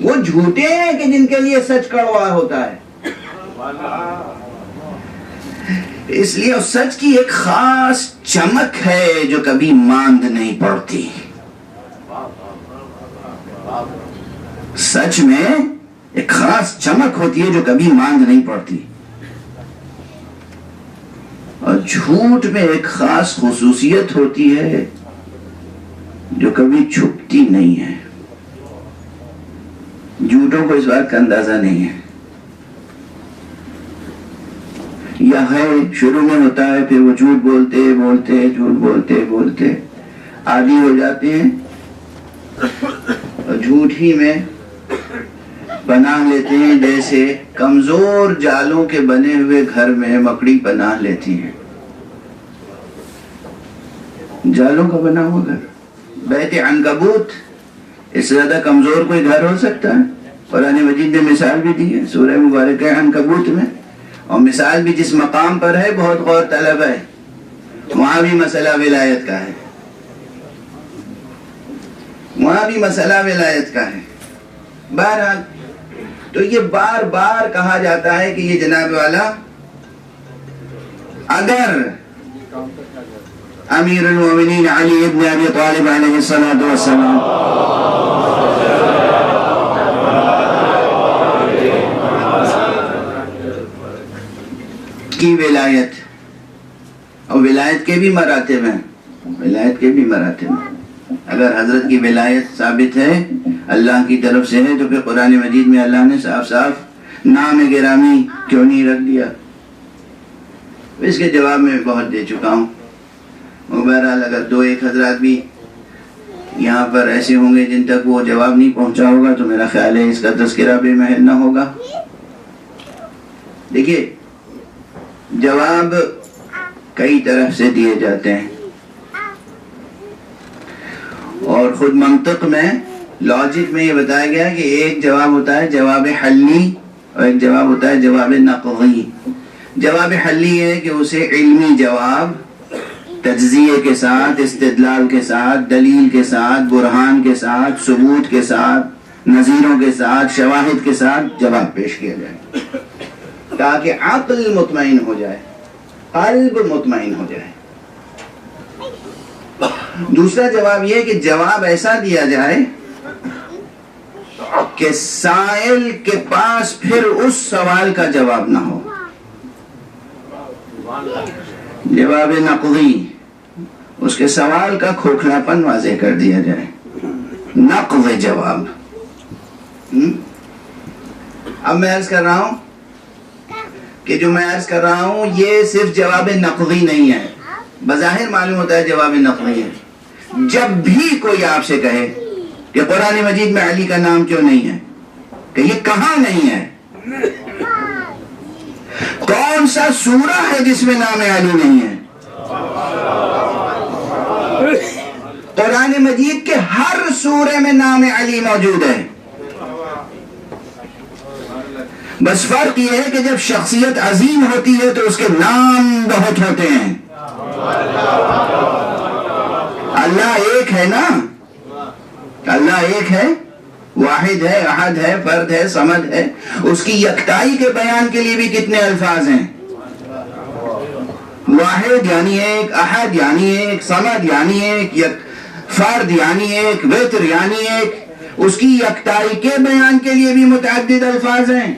وہ جھوٹے ہیں کہ جن کے لیے سچ کڑوا ہوتا ہے. اس لیے سچ کی ایک خاص چمک ہے جو کبھی ماند نہیں پڑتی. سچ میں ایک خاص چمک ہوتی ہے جو کبھی ماند نہیں پڑتی، اور جھوٹ میں ایک خاص خصوصیت ہوتی ہے جو کبھی چھپتی نہیں ہے. جھوٹوں کو اس بات کا اندازہ نہیں ہے، یا ہے شروع میں ہوتا ہے، پھر وہ جھوٹ بولتے بولتے جھوٹ بولتے بولتے عادی ہو جاتے ہیں اور جھوٹ ہی میں پناہ لیتے ہیں، جیسے کمزور جالوں کے بنے ہوئے گھر میں مکڑی پناہ لیتی ہے. جالوں کا بنا ہوا گھر، بیت عنکبوت، اس سے زیادہ کمزور کوئی گھر ہو سکتا ہے؟ قرآن مجید نے مثال بھی دی ہے سورہ مبارکہ عنکبوت میں، اور مثال بھی جس مقام پر ہے بہت غور طلب ہے، وہاں بھی مسئلہ ولایت کا ہے، وہاں بھی مسئلہ ولایت کا ہے۔ بہرحال تو یہ بار بار کہا جاتا ہے کہ یہ جناب والا اگر امیر المومنین علی ابن ابی طالب علیہ الصلوۃ والسلام کی ولایت، اور ولایت کے بھی مراتب ہیں، ولایت کے بھی مراتب ہیں، اگر حضرت کی ولایت ثابت ہے اللہ کی طرف سے ہے تو پھر قرآن مجید میں اللہ نے صاف صاف نام گرامی کیوں نہیں رکھ دیا؟ اس کے جواب میں بہت دے چکا ہوں۔ بہرحال اگر دو ایک حضرات بھی یہاں پر ایسے ہوں گے جن تک وہ جواب نہیں پہنچا ہوگا تو میرا خیال ہے اس کا تذکرہ بے محل نہ ہوگا۔ دیکھیے جواب کئی طرف سے دیے جاتے ہیں، اور خود منطق میں لاجک میں یہ بتایا گیا کہ ایک جواب ہوتا ہے جواب حلی اور ایک جواب ہوتا ہے جواب نقضی۔ جواب حلی ہے کہ اسے علمی جواب تجزیے کے ساتھ، استدلال کے ساتھ، دلیل کے ساتھ، برہان کے ساتھ، ثبوت کے ساتھ، نظیروں کے ساتھ، شواہد کے ساتھ جواب پیش کیا جائے تاکہ عقل مطمئن ہو جائے، قلب مطمئن ہو جائے۔ دوسرا جواب یہ کہ جواب ایسا دیا جائے کہ سائل کے پاس پھر اس سوال کا جواب نہ ہو۔ جواب نقضی، اس کے سوال کا کھوکھلاپن واضح کر دیا جائے، نقض جواب۔ اب میں عرض کر رہا ہوں کہ جو میں عرض کر رہا ہوں یہ صرف جواب نقضی نہیں ہے، بظاہر معلوم ہوتا ہے جواب نقضی ہے۔ جب بھی کوئی آپ سے کہے کہ قرآن مجید میں علی کا نام کیوں نہیں ہے، کہ یہ کہاں نہیں ہے، کون سا سورہ ہے جس میں نام علی نہیں ہے؟ قرآن مجید کے ہر سورے میں نام علی موجود ہے، بس فرق یہ ہے کہ جب شخصیت عظیم ہوتی ہے تو اس کے نام بہت ہوتے ہیں۔ اللہ ایک ہے نا، اللہ ایک ہے، واحد ہے، احد ہے، فرد ہے، صمد ہے۔ اس کی یکتائی کے بیان کے لیے بھی کتنے الفاظ ہیں؟ واحد یعنی ایک، احد یعنی ایک، صمد یعنی ایک، فرد یعنی ایک، وتر یعنی ایک۔ اس کی یکتائی کے بیان کے لیے بھی متعدد الفاظ ہیں،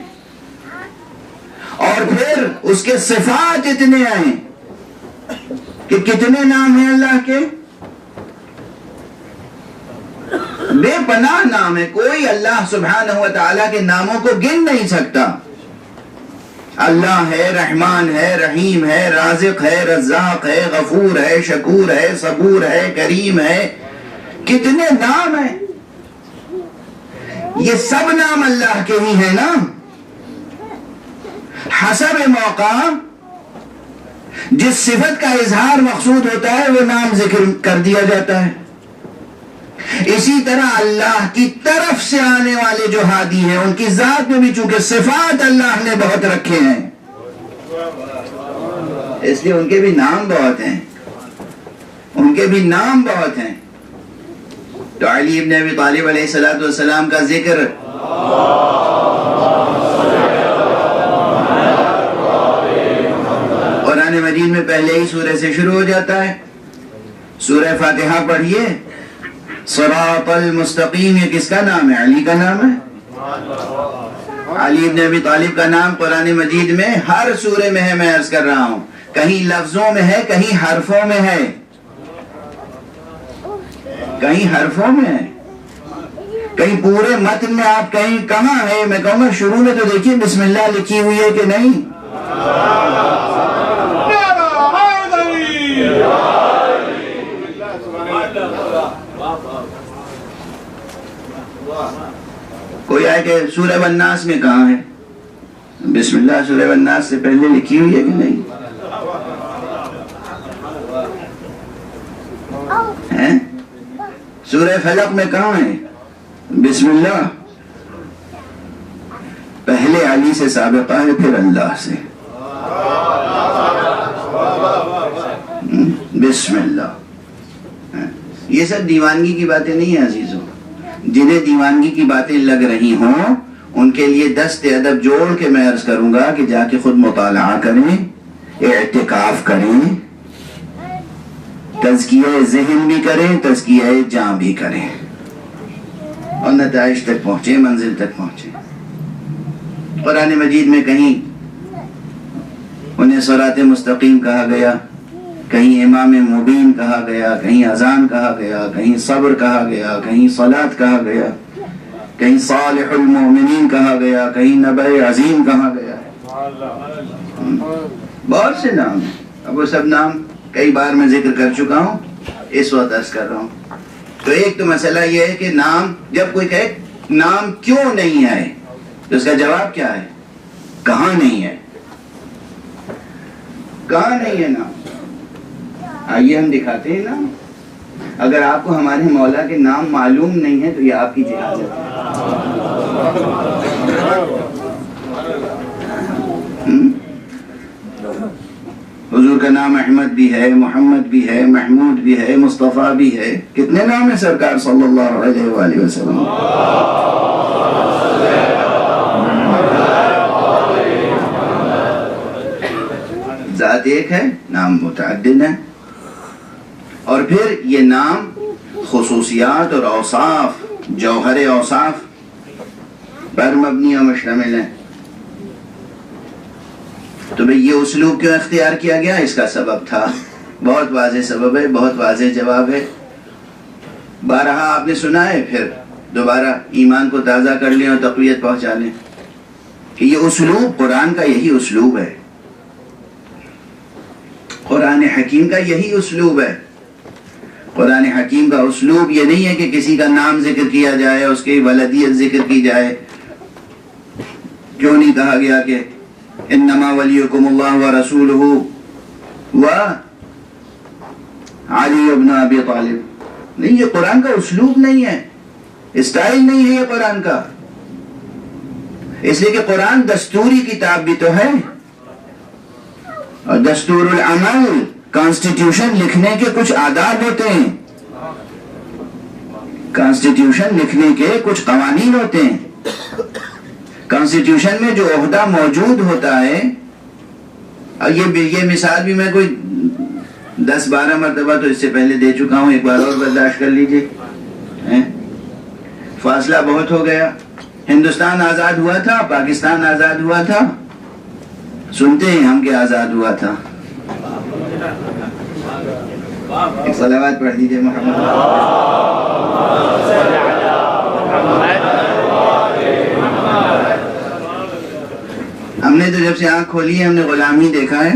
اور پھر اس کے صفات اتنے ہیں کہ کتنے نام ہیں اللہ کے؟ بے پناہ نام ہے، کوئی اللہ سبحانہ و تعالیٰ کے ناموں کو گن نہیں سکتا۔ اللہ ہے، رحمان ہے، رحیم ہے، رازق ہے، رزاق ہے، غفور ہے، شکور ہے، صبور ہے، کریم ہے، کتنے نام ہیں۔ یہ سب نام اللہ کے ہی ہیں نا۔ حسب موقع جس صفت کا اظہار مقصود ہوتا ہے وہ نام ذکر کر دیا جاتا ہے۔ اسی طرح اللہ کی طرف سے آنے والے جو ہادی ہیں ان کی ذات میں بھی چونکہ صفات اللہ نے بہت رکھے ہیں، اس لیے ان کے بھی نام بہت ہیں، ان کے بھی نام بہت ہیں۔ تو علی ابن ابی طالب علیہ السلام کا ذکر قرآن مجید میں پہلے ہی سورہ سے شروع ہو جاتا ہے۔ سورہ فاتحہ پڑھیے، صراط المستقیم، یہ کس کا نام ہے؟ علی کا نام ہے۔ علی ابن ابی طالب کا نام قرآن مجید میں ہر سورے میں ہے، میں عرض کر رہا ہوں، کہیں لفظوں میں ہے، کہیں حرفوں میں ہے، کہیں حرفوں میں ہے، کہیں پورے متن میں آپ کہیں کہاں ہے؟ میں کہوں گا شروع میں تو دیکھیے بسم اللہ لکھی ہوئی ہے کہ نہیں؟ کوئی آئے کہ سورہ والناس میں کہاں ہے؟ بسم اللہ سورہ والناس سے پہلے لکھی ہوئی ہے کہ نہیں؟ سورہ فلق میں کہاں ہے؟ بسم اللہ پہلے علی سے سابقہ ہے، پھر اللہ سے۔ بسم اللہ. یہ سب دیوانگی کی باتیں نہیں ہیں عزیزوں. جنہیں دیوانگی کی باتیں لگ رہی ہوں ان کے لیے دست ادب جوڑ کے میں عرض کروں گا کہ جا کے خود مطالعہ کریں، اعتکاف کریں، تزکیہ ذہن بھی کریں، تزکیہ جان بھی کریں، اور نتائج تک پہنچے، منزل تک پہنچے. قرآن مجید میں کہیں انہیں صراط مستقیم کہا گیا، کہیں امام مبین کہا گیا، کہیں اذان کہا گیا، کہیں صبر کہا گیا، کہیں صلاۃ کہا گیا، کہیں صالح المؤمنین کہا گیا، کہیں نبع عظیم کہا گیا. بہت سے نام ہیں. اب وہ سب نام کئی بار میں ذکر کر چکا ہوں، اس وقت عرض کر رہا ہوں. تو ایک تو مسئلہ یہ ہے کہ نام، جب کوئی کہے نام کیوں نہیں ہے تو اس کا جواب کیا ہے؟ کہاں نہیں ہے؟ کہاں نہیں ہے نام؟ آئیے ہم دکھاتے ہیں نام. اگر آپ کو ہمارے مولا کے نام معلوم نہیں ہے تو یہ آپ کی جہالت ہے. حضور کا نام احمد بھی ہے، محمد بھی ہے، محمود بھی ہے، مصطفیٰ بھی ہے. کتنے نام ہیں سرکار صلی اللہ علیہ وآلہ وسلم؟ ذات ایک ہے، نام متعدد ہیں. اور پھر یہ نام خصوصیات اور اوصاف، جوہر اوصاف پر مبنی و مشتمل ہیں. تو بھئی یہ اسلوب کیوں اختیار کیا گیا؟ اس کا سبب تھا، بہت واضح سبب ہے، بہت واضح جواب ہے. بارہا آپ نے سنا ہے، پھر دوبارہ ایمان کو تازہ کر لیں اور تقویت پہنچا لیں کہ یہ اسلوب قرآن کا یہی اسلوب ہے، قرآن حکیم کا یہی اسلوب ہے. قرآن حکیم کا اسلوب یہ نہیں ہے کہ کسی کا نام ذکر کیا جائے، اس کی ولدیت ذکر کی جائے. کیوں نہیں کہا گیا کہ انما ولیکم اللہ ورسولہ و علی ابن ابی طالب؟ نہیں، یہ قرآن کا اسلوب نہیں ہے، اسٹائل نہیں ہے یہ قرآن کا. اس لیے کہ قرآن دستوری کتاب بھی تو ہے، اور دستور العمل، کانسٹیٹیوشن لکھنے کے کچھ آداب ہوتے ہیں، کانسٹیٹیوشن لکھنے کے کچھ قوانین ہوتے ہیں. کانسٹیٹیوشن میں جو عہدہ موجود ہوتا ہے، اور یہ مثال بھی میں کوئی 10-12 مرتبہ تو اس سے پہلے دے چکا ہوں، ایک بار اور برداشت کر لیجئے. فاصلہ بہت ہو گیا. ہندوستان آزاد ہوا تھا، پاکستان آزاد ہوا تھا، سنتے ہیں ہم کہ آزاد ہوا تھا. ایک صلوات پڑھ دیجئے محمد. ہم نے تو جب سے آنکھ کھولی ہے ہم نے غلامی دیکھا ہے،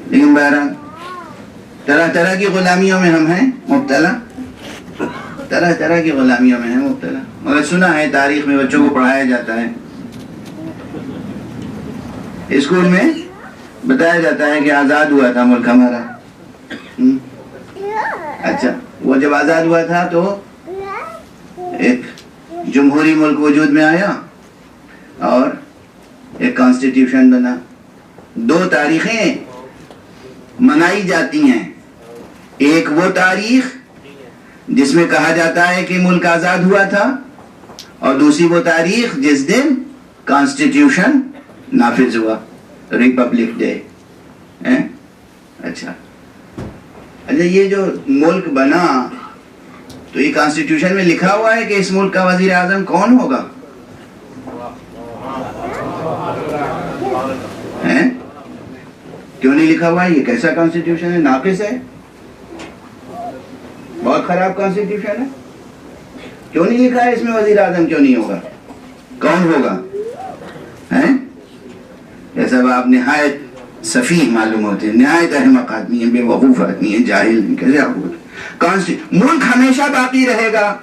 لیکن بہرحال طرح طرح کی غلامیوں میں ہم ہیں مبتلا، طرح طرح کی غلامیوں میں ہیں مبتلا. مگر سنا ہے تاریخ میں بچوں کو پڑھایا جاتا ہے، اسکول میں بتایا جاتا ہے کہ آزاد ہوا تھا ملک ہمارا. اچھا، وہ جب آزاد ہوا تھا تو ایک جمہوری ملک وجود میں آیا اور ایک کانسٹیٹیوشن بنا. 2 تاریخیں منائی جاتی ہیں، ایک وہ تاریخ جس میں کہا جاتا ہے کہ ملک آزاد ہوا تھا، اور دوسری وہ تاریخ جس دن کانسٹیٹیوشن نافذ ہوا، ریپبلک ڈے. اچھا، یہ جو ملک بنا تو یہ کانسٹیٹیوشن میں لکھا ہوا ہے کہ اس ملک کا وزیر اعظم کون ہوگا؟ کیوں نہیں لکھا ہوا ہے؟ یہ کیسا کانسٹیٹیوشن ہے؟ ناقص ہے، بہت خراب کانسٹیٹیوشن ہے. کیوں نہیں لکھا ہے اس میں وزیر اعظم کیوں نہیں ہوگا؟ کون ہوگا؟ یہ سب آپ نہایت سفیہ معلوم ہوتے ہیں، نہایت احمق آدمی ہیں، بے وقوف آدمی ہیں، جاہل ہیں. کیسے آپ کو ملک ہمیشہ باقی رہے گا،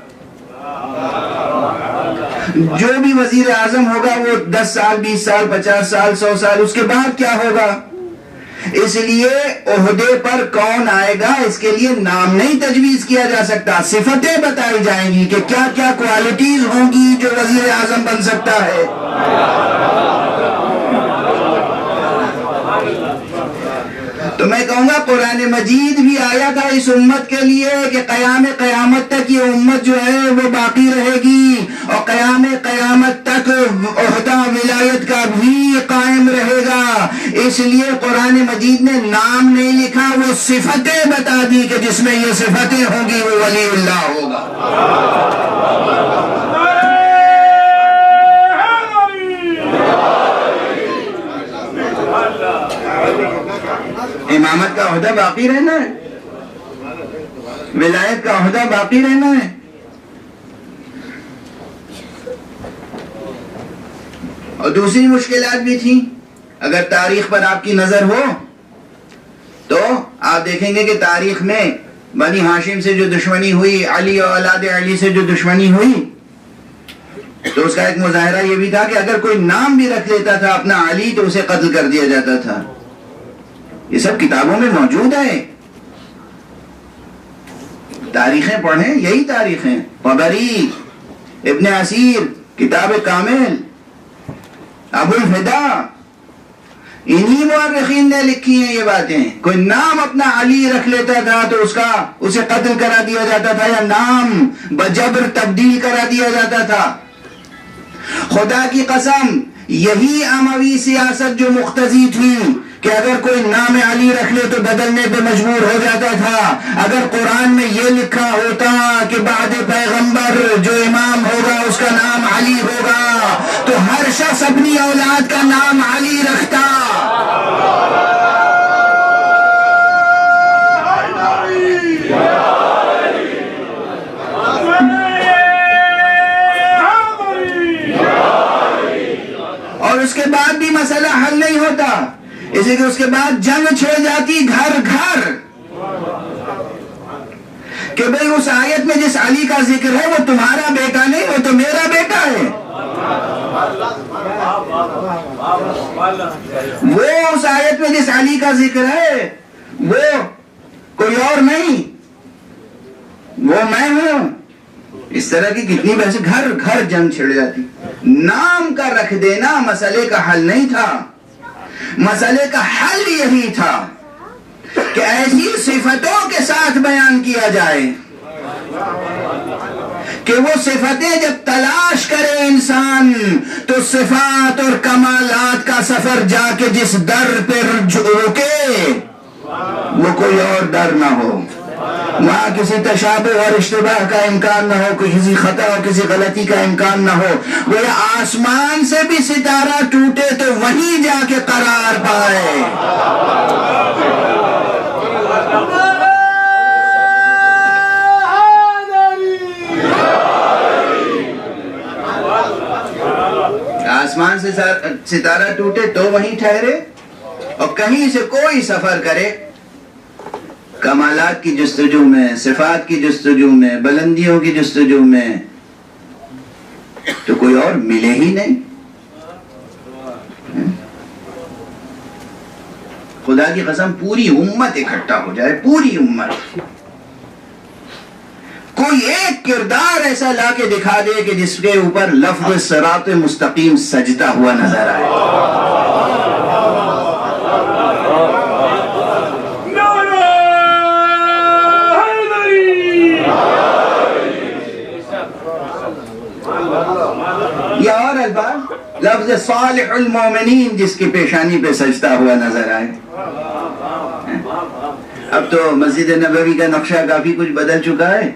جو بھی وزیر اعظم ہوگا وہ 10 سال 20 سال 50 سال 100 سال، اس کے بعد کیا ہوگا؟ اس لیے عہدے پر کون آئے گا اس کے لیے نام نہیں تجویز کیا جا سکتا، صفتیں بتائی جائیں گی کہ کیا کیا کوالٹیز ہوں گی جو وزیر اعظم بن سکتا ہے. تو میں کہوں گا قرآن مجید بھی آیا تھا اس امت کے لیے کہ قیامت تک یہ امت جو ہے وہ باقی رہے گی، اور قیامت تک عہدہ ولایت کا بھی قائم رہے گا۔ اس لیے قرآن مجید نے نام نہیں لکھا، وہ صفتیں بتا دی کہ جس میں یہ صفتیں ہوں گی وہ ولی اللہ ہوگا۔ امامت کا عہدہ باقی رہنا ہے، ولایت کا عہدہ باقی رہنا ہے۔ اور دوسری مشکلات بھی تھیں۔ اگر تاریخ پر آپ کی نظر ہو تو آپ دیکھیں گے کہ تاریخ میں بنی ہاشم سے جو دشمنی ہوئی، علی اور اولاد علی سے جو دشمنی ہوئی، تو اس کا ایک مظاہرہ یہ بھی تھا کہ اگر کوئی نام بھی رکھ لیتا تھا اپنا علی تو اسے قتل کر دیا جاتا تھا۔ یہ سب کتابوں میں موجود ہے، تاریخیں پڑھیں، یہی تاریخیں، طبری، ابن اسیر، کتاب کامل، ابو الفدا، انہی مورخین نے لکھی ہیں یہ باتیں۔ کوئی نام اپنا علی رکھ لیتا تھا تو اسے قتل کرا دیا جاتا تھا، یا نام بجبر تبدیل کرا دیا جاتا تھا۔ خدا کی قسم یہی اموی سیاست جو مقتضی تھی کہ اگر کوئی نام علی رکھ لے تو بدلنے پہ مجبور ہو جاتا تھا۔ اگر قرآن میں یہ لکھا ہوتا کہ بعد پیغمبر جو امام ہوگا اس کا نام علی ہوگا تو ہر شخص اپنی اولاد کا نام علی رکھتا۔ اور اس کے بعد بھی مسئلہ حل نہیں ہوتا، اسی کہ اس کے بعد جنگ چھڑ جاتی گھر گھر کہ بھئی اس آیت میں جس علی کا ذکر ہے وہ تمہارا بیٹا نہیں، وہ تو میرا بیٹا ہے۔ وہ اس آیت میں جس علی کا ذکر ہے وہ کوئی اور نہیں، وہ میں ہوں۔ اس طرح کی کتنی بحث، گھر گھر جنگ چھڑ جاتی۔ نام کا رکھ دینا مسئلے کا حل نہیں تھا، مسئلے کا حل یہی تھا کہ ایسی صفتوں کے ساتھ بیان کیا جائے کہ وہ صفتیں جب تلاش کرے انسان تو صفات اور کمالات کا سفر جا کے جس در پر رکے وہ کوئی اور در نہ ہو، وہاں کسی تشابہ اور اشتباہ کا امکان نہ ہو، کسی خطا اور کسی غلطی کا امکان نہ ہو۔ وہ آسمان سے بھی ستارہ ٹوٹے تو وہیں جا کے قرار پائے۔ آسمان سے ستارہ ٹوٹے تو وہیں ٹھہرے، اور کہیں سے کوئی سفر کرے کمالات کی جستجو میں، صفات کی جستجو میں، بلندیوں کی جستجو میں، تو کوئی اور ملے ہی نہیں۔ خدا کی قسم پوری امت اکٹھا ہو جائے، پوری امت، کوئی ایک کردار ایسا لا کے دکھا دے کہ جس کے اوپر لفظ صراط مستقیم سجدہ ہوا نظر آئے۔ یا اور الفاظ، لفظ صالح المومنین جس کی پیشانی پہ سجدہ ہوا نظر آئے۔ اب تو مسجد نبوی کا نقشہ کافی کچھ بدل چکا ہے،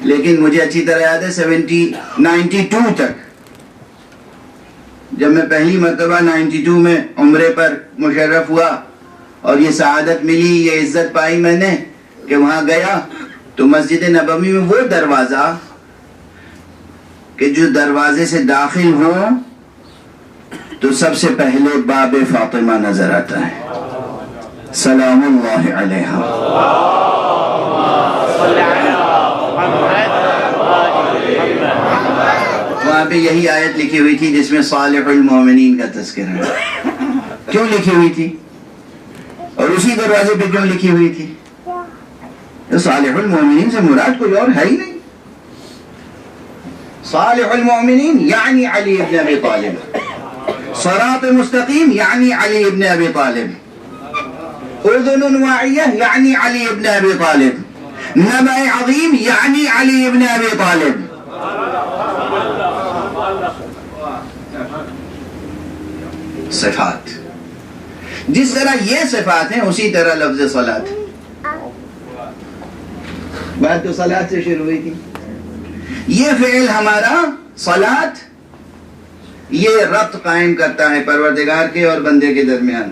لیکن مجھے اچھی طرح یاد ہے 92 تک، جب میں پہلی مرتبہ 92 میں عمرے پر مشرف ہوا اور یہ سعادت ملی، یہ عزت پائی میں نے کہ وہاں گیا تو مسجد نبوی میں وہ دروازہ کہ جو دروازے سے داخل ہو تو سب سے پہلے باب فاطمہ نظر آتا ہے، سلام اللہ علیہا۔ وہاں پہ یہی آیت لکھی ہوئی تھی جس میں صالح المومنین کا تذکرہ ہے۔ کیوں لکھی ہوئی تھی اور اسی دروازے پہ کیوں لکھی ہوئی تھی؟ تو صالح المومنین سے مراد کوئی اور ہے ہی نہیں۔ صالح المومنین یعنی علی ابن ابی طالب، صراط مستقیم یعنی علی ابن ابی طالب۔ اذن واعیہ یعنی علی ابن ابی طالب، نبأ عظیم یعنی علی ابن ابی طالب. صفات جس طرح یہ صفات ہیں اسی طرح لفظ صلاۃ. بات تو صلاۃ سے شروع ہوئی تھی. یہ فعل ہمارا صلاۃ یہ ربط قائم کرتا ہے پروردگار کے اور بندے کے درمیان،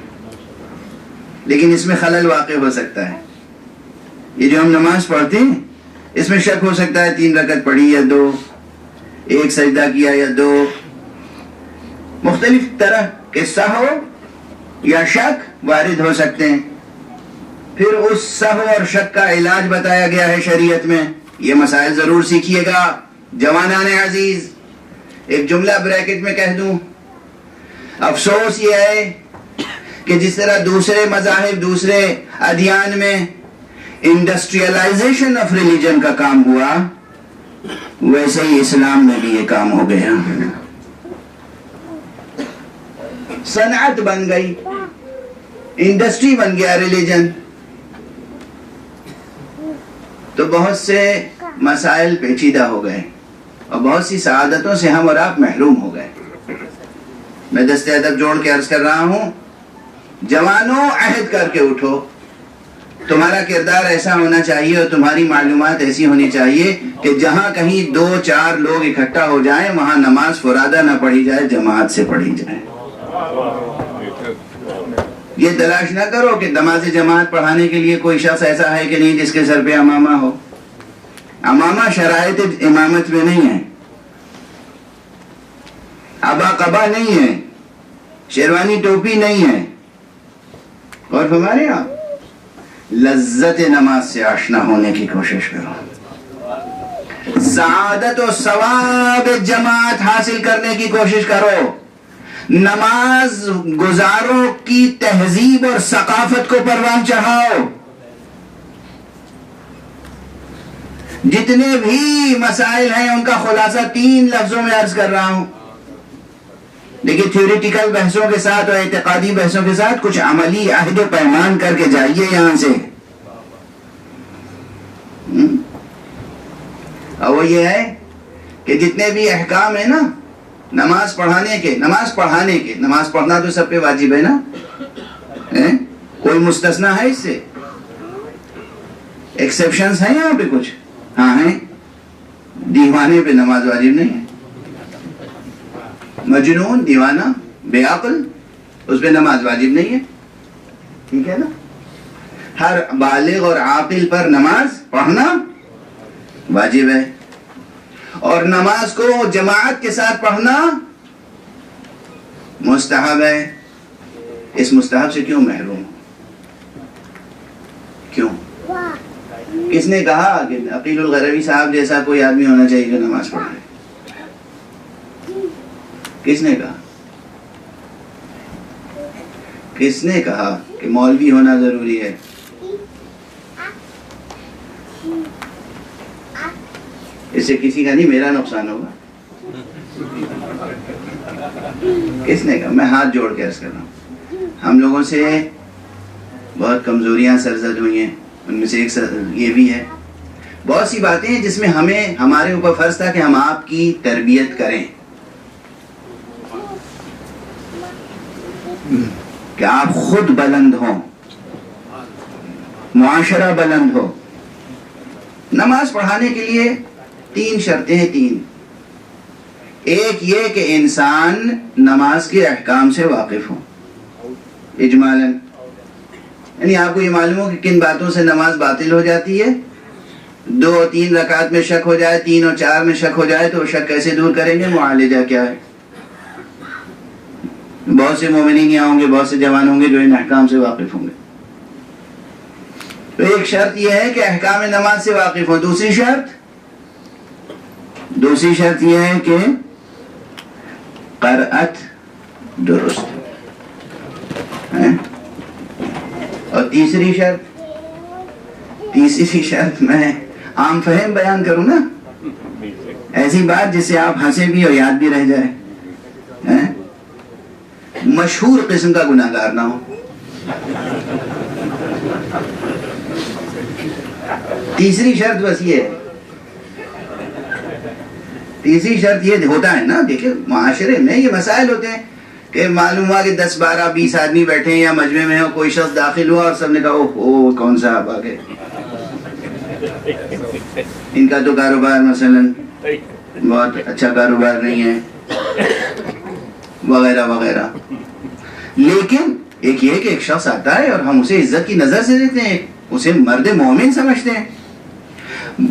لیکن اس میں خلل واقع ہو سکتا ہے. یہ جو ہم نماز پڑھتے ہیں اس میں شک ہو سکتا ہے 3 رکعت پڑھی یا 2، 1 سجدہ کیا یا 2، مختلف طرح کے سہو یا شک وارد ہو سکتے ہیں. پھر اس سہو اور شک کا علاج بتایا گیا ہے شریعت میں. یہ مسائل ضرور سیکھیے گا جوانان عزیز. ایک جملہ بریکٹ میں کہہ دوں، افسوس یہ ہے کہ جس طرح دوسرے مذاہب دوسرے ادیان میں انڈسٹریلائزیشن آف ریلیجن کا کام ہوا، ویسے ہی اسلام میں بھی یہ کام ہو گیا. صنعت بن گئی، انڈسٹری بن گیا ریلیجن، تو بہت سے مسائل پیچیدہ ہو گئے اور بہت سی سعادتوں سے ہم اور آپ محروم ہو گئے. میں دست ادب جوڑ کے عرض کر رہا ہوں، جوانوں عہد کر کے اٹھو. تمہارا کردار ایسا ہونا چاہیے اور تمہاری معلومات ایسی ہونی چاہیے کہ جہاں کہیں 2-4 لوگ اکٹھا ہو جائیں وہاں نماز فرادہ نہ پڑھی جائے، جماعت سے پڑھی جائے. یہ تلاش نہ کرو کہ نماز جماعت پڑھانے کے لیے کوئی شخص ایسا ہے کہ نہیں جس کے سر پہ امامہ ہو. امامہ شرائط امامت میں نہیں ہے، ابا قبا نہیں ہے، شیروانی ٹوپی نہیں ہے. اور ہمارے یہاں لذت نماز سے آشنا ہونے کی کوشش کرو، سعادت و ثواب جماعت حاصل کرنے کی کوشش کرو. نماز گزاروں کی تہذیب اور ثقافت کو پروان چڑھاؤ. جتنے بھی مسائل ہیں ان کا خلاصہ 3 لفظوں میں عرض کر رہا ہوں. لیکن تھیوریٹیکل بحثوں کے ساتھ اور اعتقادی بحثوں کے ساتھ کچھ عملی عہد و پیمان کر کے جائیے یہاں سے. اور وہ یہ ہے کہ جتنے بھی احکام ہیں نا نماز پڑھانے کے، نماز پڑھنا تو سب پہ واجب ہے نا، کوئی مستثنا ہے اس سے؟ ایکسیپشنز ہیں یہاں پہ کچھ؟ ہاں ہیں. دیوانے پہ نماز واجب نہیں ہے. مجنون، دیوانہ، بے عقل، اس پہ نماز واجب نہیں ہے. ٹھیک ہے نا؟ ہر بالغ اور عاقل پر نماز پڑھنا واجب ہے، اور نماز کو جماعت کے ساتھ پڑھنا مستحب ہے. اس مستحب سے کیوں محروم؟ کیوں؟ کس نے کہا کہ عقیل الغربی صاحب جیسا کوئی آدمی ہونا چاہیے جو نماز پڑھے؟ کس نے کہا؟ کس نے کہا کہ مولوی ہونا ضروری ہے؟ اس سے کسی کا نہیں میرا نقصان ہوگا. کس نے کہا؟ میں ہاتھ جوڑ کے عرض کر رہا ہوں، ہم لوگوں سے بہت کمزوریاں سرزد ہوئی ہیں. ان میں سے ایک یہ بھی ہے، بہت سی باتیں ہیں جس میں ہمارے اوپر فرض تھا کہ ہم آپ کی تربیت کریں، کہ آپ خود بلند ہوں، معاشرہ بلند ہو. نماز پڑھانے کے لیے 3 شرطیں ہیں. 3. ایک یہ کہ انسان نماز کے احکام سے واقف ہو اجمالاً، یعنی آپ کو یہ معلوم ہو کہ کن باتوں سے نماز باطل ہو جاتی ہے. 2 اور 3 رکعت میں شک ہو جائے، 3 اور 4 میں شک ہو جائے تو وہ شک کیسے دور کریں گے؟ معالجہ کیا ہے؟ بہت سے مومنین یہاں ہوں گے، بہت سے جوان ہوں گے جو ان احکام سے واقف ہوں گے. تو ایک شرط یہ ہے کہ احکام نماز سے واقف ہو. دوسری شرط یہ ہے کہ قرأت درست ہے. اور تیسری شرط میں عام فہم بیان کروں نا، ایسی بات جس سے آپ ہنسے بھی اور یاد بھی رہ جائے، مشہور قسم کا گناہگار نہ ہو. تیسری شرط بس یہ ہے، تیسری شرط یہ ہوتا ہے نا، دیکھیں معاشرے میں یہ مسائل ہوتے ہیں کہ معلوم ہوا کہ 10 12 20 آدمی بیٹھے ہیں یا مجمع میں ہو، کوئی شخص داخل ہوا اور سب نے کہا اوہ کون سا آپ آ گئے، ان کا تو کاروبار مثلا بہت اچھا کاروبار نہیں ہے وغیرہ وغیرہ. لیکن ایک یہ کہ ایک شخص آتا ہے اور ہم اسے عزت کی نظر سے دیکھتے ہیں، اسے مرد مومن سمجھتے ہیں،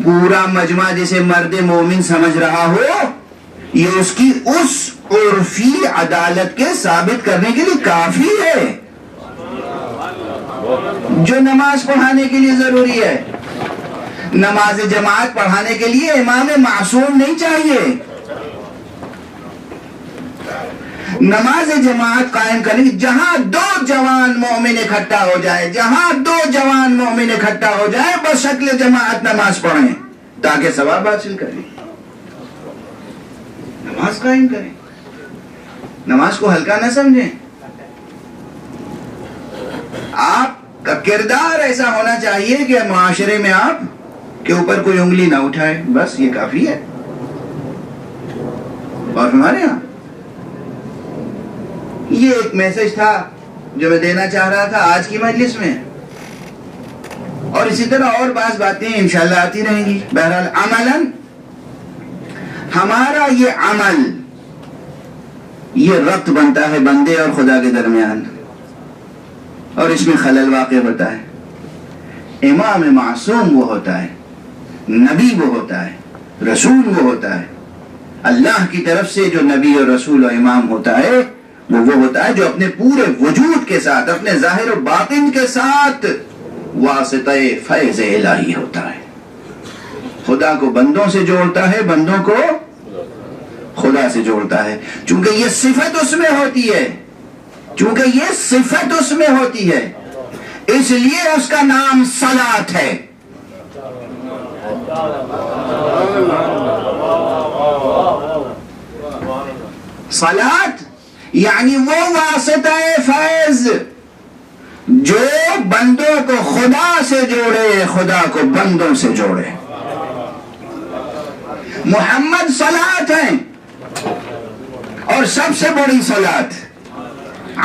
پورا مجمع جسے مرد مومن سمجھ رہا ہو، یہ اس کی اس عرفی عدالت کے ثابت کرنے کے لیے کافی ہے جو نماز پڑھانے کے لیے ضروری ہے. نماز جماعت پڑھانے کے لیے امام معصوم نہیں چاہیے. نماز جماعت قائم کرنے کی جہاں 2 جوان مومن اکٹھا ہو جائے، جہاں 2 جوان مومن اکٹھا ہو جائے، بس شکل جماعت نماز پڑھیں تاکہ ثواب حاصل کریں، نماز قائم کریں، نماز کو ہلکا نہ سمجھیں. آپ کا کردار ایسا ہونا چاہیے کہ معاشرے میں آپ کے اوپر کوئی انگلی نہ اٹھائے، بس یہ کافی ہے. اور ہمارے ہاں یہ ایک میسج تھا جو میں دینا چاہ رہا تھا آج کی مجلس میں، اور اسی طرح اور بعض باتیں انشاءاللہ آتی رہیں گی. بہرحال عملاً ہمارا یہ عمل یہ ربط بنتا ہے بندے اور خدا کے درمیان، اور اس میں خلل واقع ہوتا ہے. امام معصوم وہ ہوتا ہے، نبی وہ ہوتا ہے، رسول وہ ہوتا ہے. اللہ کی طرف سے جو نبی اور رسول و امام ہوتا ہے وہ ہوتا ہے جو اپنے پورے وجود کے ساتھ، اپنے ظاہر و باطن کے ساتھ واسطہ فیض الہی ہوتا ہے. خدا کو بندوں سے جوڑتا ہے، بندوں کو خدا سے جوڑتا ہے. چونکہ یہ صفت اس میں ہوتی ہے، چونکہ یہ صفت اس میں ہوتی ہے، اس لیے اس کا نام صلاۃ ہے. صلاۃ یعنی وہ واسطہ فیض جو بندوں کو خدا سے جوڑے، خدا کو بندوں سے جوڑے. محمد صلاۃ ہیں، اور سب سے بڑی صلاۃ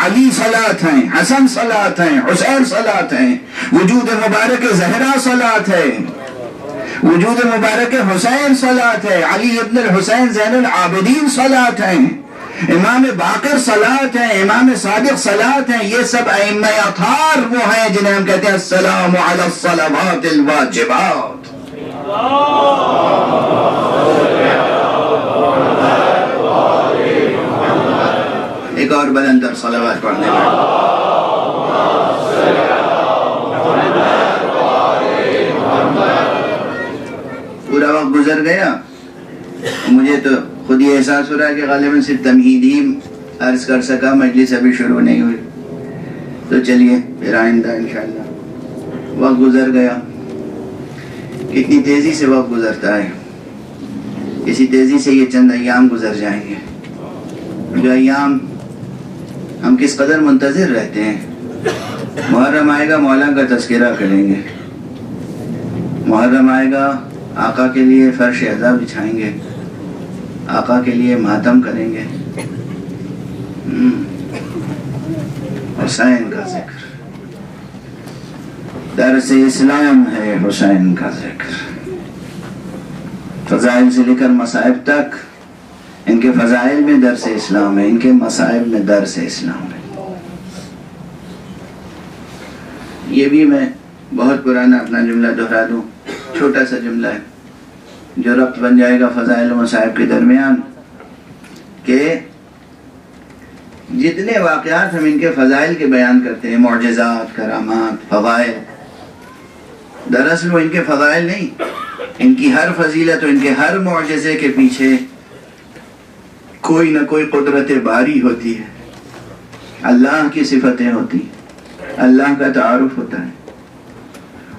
علی صلاۃ ہیں، حسن صلاۃ ہیں، حسین صلاۃ ہیں، وجود مبارک زہرا صلاۃ ہے، وجود مبارک حسین صلاۃ ہے، علی ابن الحسین زین العابدین صلاۃ ہیں، امام باقر صلاۃ ہیں، امام صادق صلاۃ ہیں. یہ سب ائمہ اطہار وہ ہیں جنہیں ہم کہتے ہیں السلام علی الصلوات الواجبات. ایک اور بلندر صلوات پڑھنے میں پورا وقت گزر گیا. مجھے تو خود یہ احساس ہو رہا ہے کہ غالباً صرف تمہید ہی عرض کر سکا، مجلس ابھی شروع نہیں ہوئی. تو چلیے پھر آئندہ انشاءاللہ. وقت گزر گیا، کتنی تیزی سے وقت گزرتا ہے، اسی تیزی سے یہ چند ایام گزر جائیں گے. جو ایام ہم کس قدر منتظر رہتے ہیں. محرم آئے گا، مولا کا تذکرہ کریں گے. محرم آئے گا، آقا کے لیے فرش عزا بچھائیں گے، آقا کے لیے ماتم کریں گے. حسین کا ذکر، درس اسلام ہے حسین کا ذکر. فضائل سے لے کر مصائب تک، ان کے فضائل میں درس اسلام ہے، ان کے مصائب میں درس اسلام ہے. یہ بھی میں بہت پرانا اپنا جملہ دہرا دوں، چھوٹا سا جملہ ہے جو ربط بن جائے گا فضائل و مصائب کے درمیان، کہ جتنے واقعات ہم ان کے فضائل کے بیان کرتے ہیں، معجزات، کرامات، فضائل، دراصل وہ ان کے فضائل نہیں. ان کی ہر فضیلت و ان کے ہر معجزے کے پیچھے کوئی نہ کوئی قدرت باری ہوتی ہے، اللہ کی صفتیں ہوتی ہیں، اللہ کا تعارف ہوتا ہے.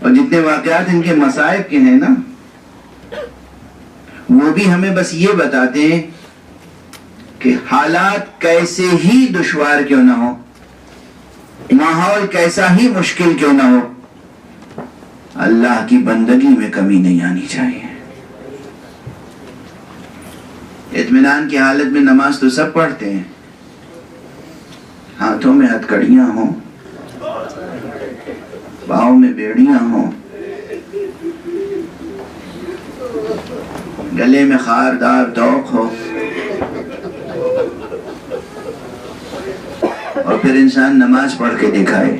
اور جتنے واقعات ان کے مصائب کے ہیں نا، وہ بھی ہمیں بس یہ بتاتے ہیں کہ حالات کیسے ہی دشوار کیوں نہ ہو، ماحول کیسا ہی مشکل کیوں نہ ہو، اللہ کی بندگی میں کمی نہیں آنی چاہیے۔ اطمینان کی حالت میں نماز تو سب پڑھتے ہیں، ہاتھوں میں ہتھکڑیاں ہوں، پاؤں میں بیڑیاں ہوں، گلے میں خاردار توق ہو، اور پھر انسان نماز پڑھ کے دکھائے۔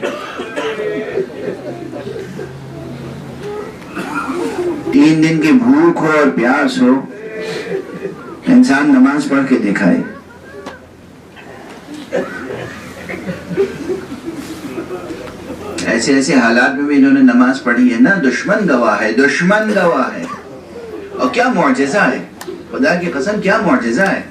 3 دن کی بھوک ہو اور پیاس ہو، انسان نماز پڑھ کے دکھائے۔ ایسے ایسے حالات میں بھی انہوں نے نماز پڑھی ہے نا، دشمن گواہ ہے، دشمن گواہ ہے۔ اور کیا معجزہ ہے، خدا کی قسم کیا معجزہ ہے۔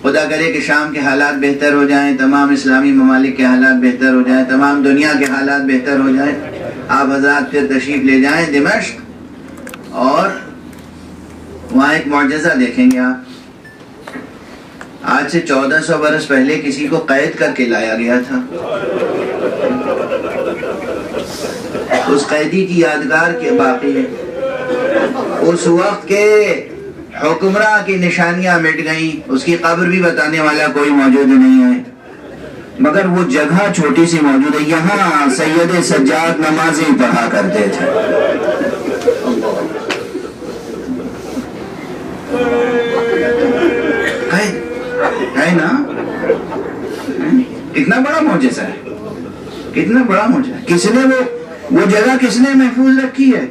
خدا کرے کہ شام کے حالات بہتر ہو جائیں، تمام اسلامی ممالک کے حالات بہتر ہو جائیں، تمام دنیا کے حالات بہتر ہو جائیں، آپ حضرات پھر تشریف لے جائیں دمشق، اور وہاں ایک معجزہ دیکھیں گے آپ۔ آج سے 1400 برس پہلے کسی کو قید کر کے لایا گیا تھا، اس قیدی کی یادگار کے باقی ہے۔ اس وقت کے حکمراں کی نشانیاں مٹ گئیں، اس کی قبر بھی بتانے والا کوئی موجود نہیں ہے، مگر وہ جگہ چھوٹی سی موجود ہے۔ یہاں سید سجاد نمازیں پڑھا کرتے تھے۔ ہے نا، کتنا بڑا معجزہ ہے، کتنا بڑا معجزہ ہے۔ کس نے وہ جگہ کس نے محفوظ رکھی ہے؟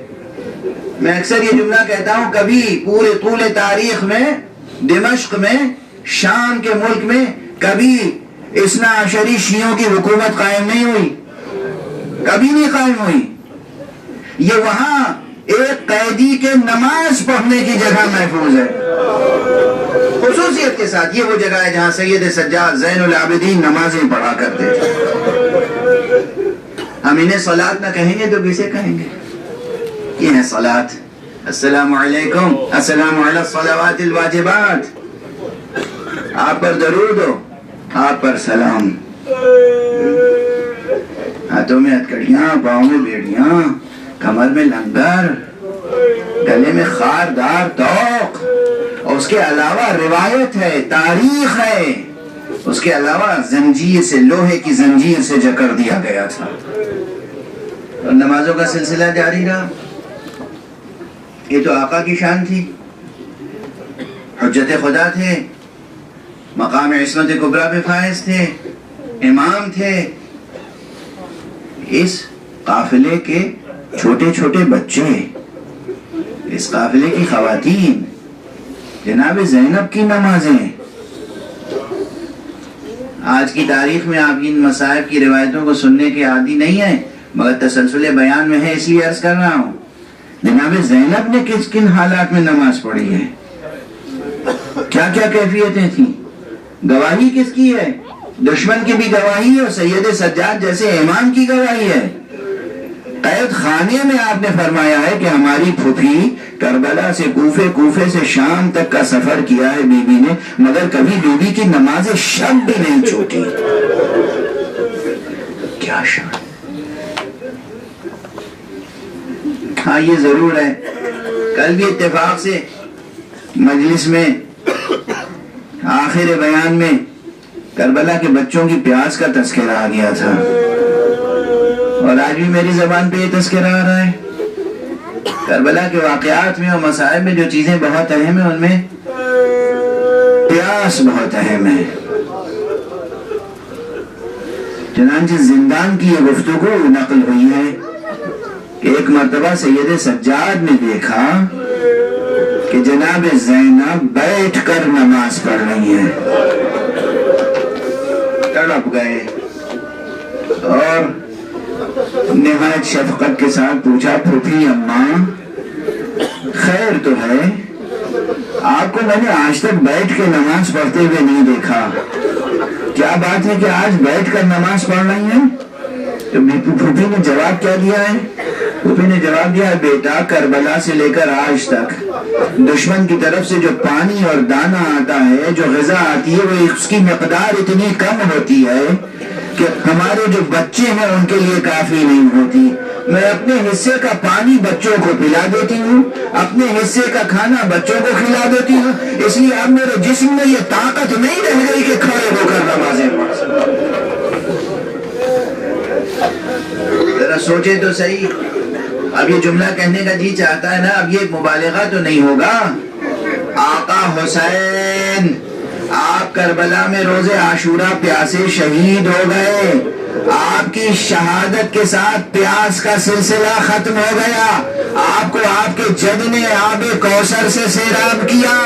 میں اکثر یہ جملہ کہتا ہوں، کبھی پورے طول تاریخ میں دمشق میں، شام کے ملک میں کبھی اثنا عشری شیعوں کی حکومت قائم نہیں ہوئی، کبھی نہیں قائم ہوئی۔ یہ وہاں ایک قیدی کے نماز پڑھنے کی جگہ محفوظ ہے، خصوصیت کے ساتھ۔ یہ وہ جگہ ہے جہاں سید سجاد زین العابدین نمازیں پڑھا کرتے تھے۔ ہم انہیں صلاۃ نہ کہیں گے تو کسے کہیں گے؟ یہ ہے صلاۃ۔ السلام علیکم، السلام علی الصلوات الواجبات، آپ پر درود ہو، آپ پر سلام۔ ہاتھوں میں ہتھکڑیاں، پاؤں میں بیڑیاں، کمر میں لنگر، گلے میں خاردار توق، اور اس کے علاوہ روایت ہے، تاریخ ہے، اس کے علاوہ زنجیر سے، لوہے کی زنجیر سے جکڑ دیا گیا تھا، اور نمازوں کا سلسلہ جاری رہا۔ یہ تو آقا کی شان تھی، حجت خدا تھے، مقام عصمت کبریٰ پہ فائز تھے، امام تھے۔ اس قافلے کے چھوٹے چھوٹے بچے، اس قافلے کی خواتین، جناب زینب کی نمازیں۔ آج کی تاریخ میں آپ ان مصائب کی روایتوں کو سننے کے عادی نہیں ہیں، مگر تسلسل بیان میں ہے، اس لیے عرض کر رہا ہوں۔ جناب زینب نے کن حالات میں نماز پڑھی ہے، کیا کیا کیفیتیں تھیں، گواہی کس کی ہے؟ دشمن کی بھی گواہی ہے، اور سید سجاد جیسے امام کی گواہی ہے۔ قید خانے میں آپ نے فرمایا ہے کہ ہماری پھوپھی کربلا سے کوفے، کوفے سے شام تک کا سفر کیا ہے بی بی نے، مگر کبھی بی بی کی نماز شب بھی نہیں چھوٹی۔ کیا شان! ہاں یہ ضرور ہے، کل بھی اتفاق سے مجلس میں آخر بیان میں کربلا کے بچوں کی پیاس کا تذکرہ آ گیا تھا، اور آج بھی میری زبان پہ یہ تذکرہ آ رہا ہے۔ کربلا کے واقعات میں اور مصائب میں جو چیزیں بہت اہم ہیں، ان میں پیاس بہت اہم ہے۔ چنانچہ زندان کی یہ گفتگو نقل ہوئی ہے کہ ایک مرتبہ سید سجاد نے دیکھا کہ جناب زینب بیٹھ کر نماز پڑھ رہی ہیں، تڑپ گئے اور نہایت شفقت کے ساتھ پوچھا، پھوپھی اماں خیر تو ہے؟ آپ کو میں نے آج تک بیٹھ کے نماز پڑھتے ہوئے نہیں دیکھا، کیا بات ہے کہ آج بیٹھ کر نماز پڑھ رہی ہیں؟ تو پھوپھی نے جواب کیا دیا ہے؟ پھوپھی نے جواب دیا ہے، بیٹا کربلا سے لے کر آج تک دشمن کی طرف سے جو پانی اور دانہ آتا ہے، جو غذا آتی ہے، وہ اس کی مقدار اتنی کم ہوتی ہے کہ ہمارے جو بچے ہیں ان کے لیے کافی نہیں ہوتی۔ میں اپنے حصے کا پانی بچوں کو پلا دیتی ہوں، اپنے حصے کا کھانا بچوں کو کھلا دیتی ہوں، اس لیے اب میرے جسم میں یہ طاقت نہیں رہ گئی کہ کھڑے ہو کر نمازیں پڑھ سکوں۔ ذرا سوچے تو صحیح، اب یہ جملہ کہنے کا جی چاہتا ہے نا، اب یہ مبالغہ تو نہیں ہوگا؟ آقا حسین آپ کربلا میں روز عاشورہ پیاسے شہید ہو گئے، آپ کی شہادت کے ساتھ پیاس کا سلسلہ ختم ہو گیا، آپ کو آپ کے جد نے آب کوثر سے سیراب کیا،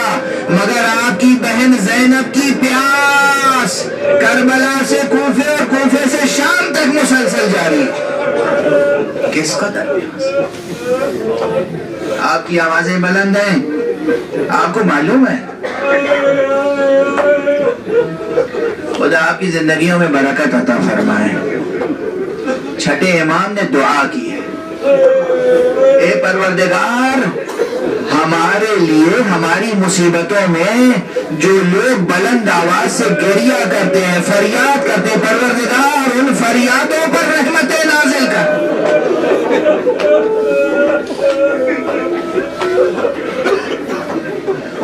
مگر آپ کی بہن زینب کی پیاس کربلا سے کوفے اور کوفے سے شام تک مسلسل جاری۔ کس قدر آپ کی آوازیں بلند ہیں، آپ کو معلوم ہے؟ خدا آپ کی زندگیوں میں برکت عطا فرمائے۔ چھٹے امام نے دعا کی ہے، اے پروردگار ہمارے لیے ہماری مصیبتوں میں جو لوگ بلند آواز سے گریہ کرتے ہیں، فریاد کرتے ہیں، پروردگار ان فریادوں پر رحمت نازل کر۔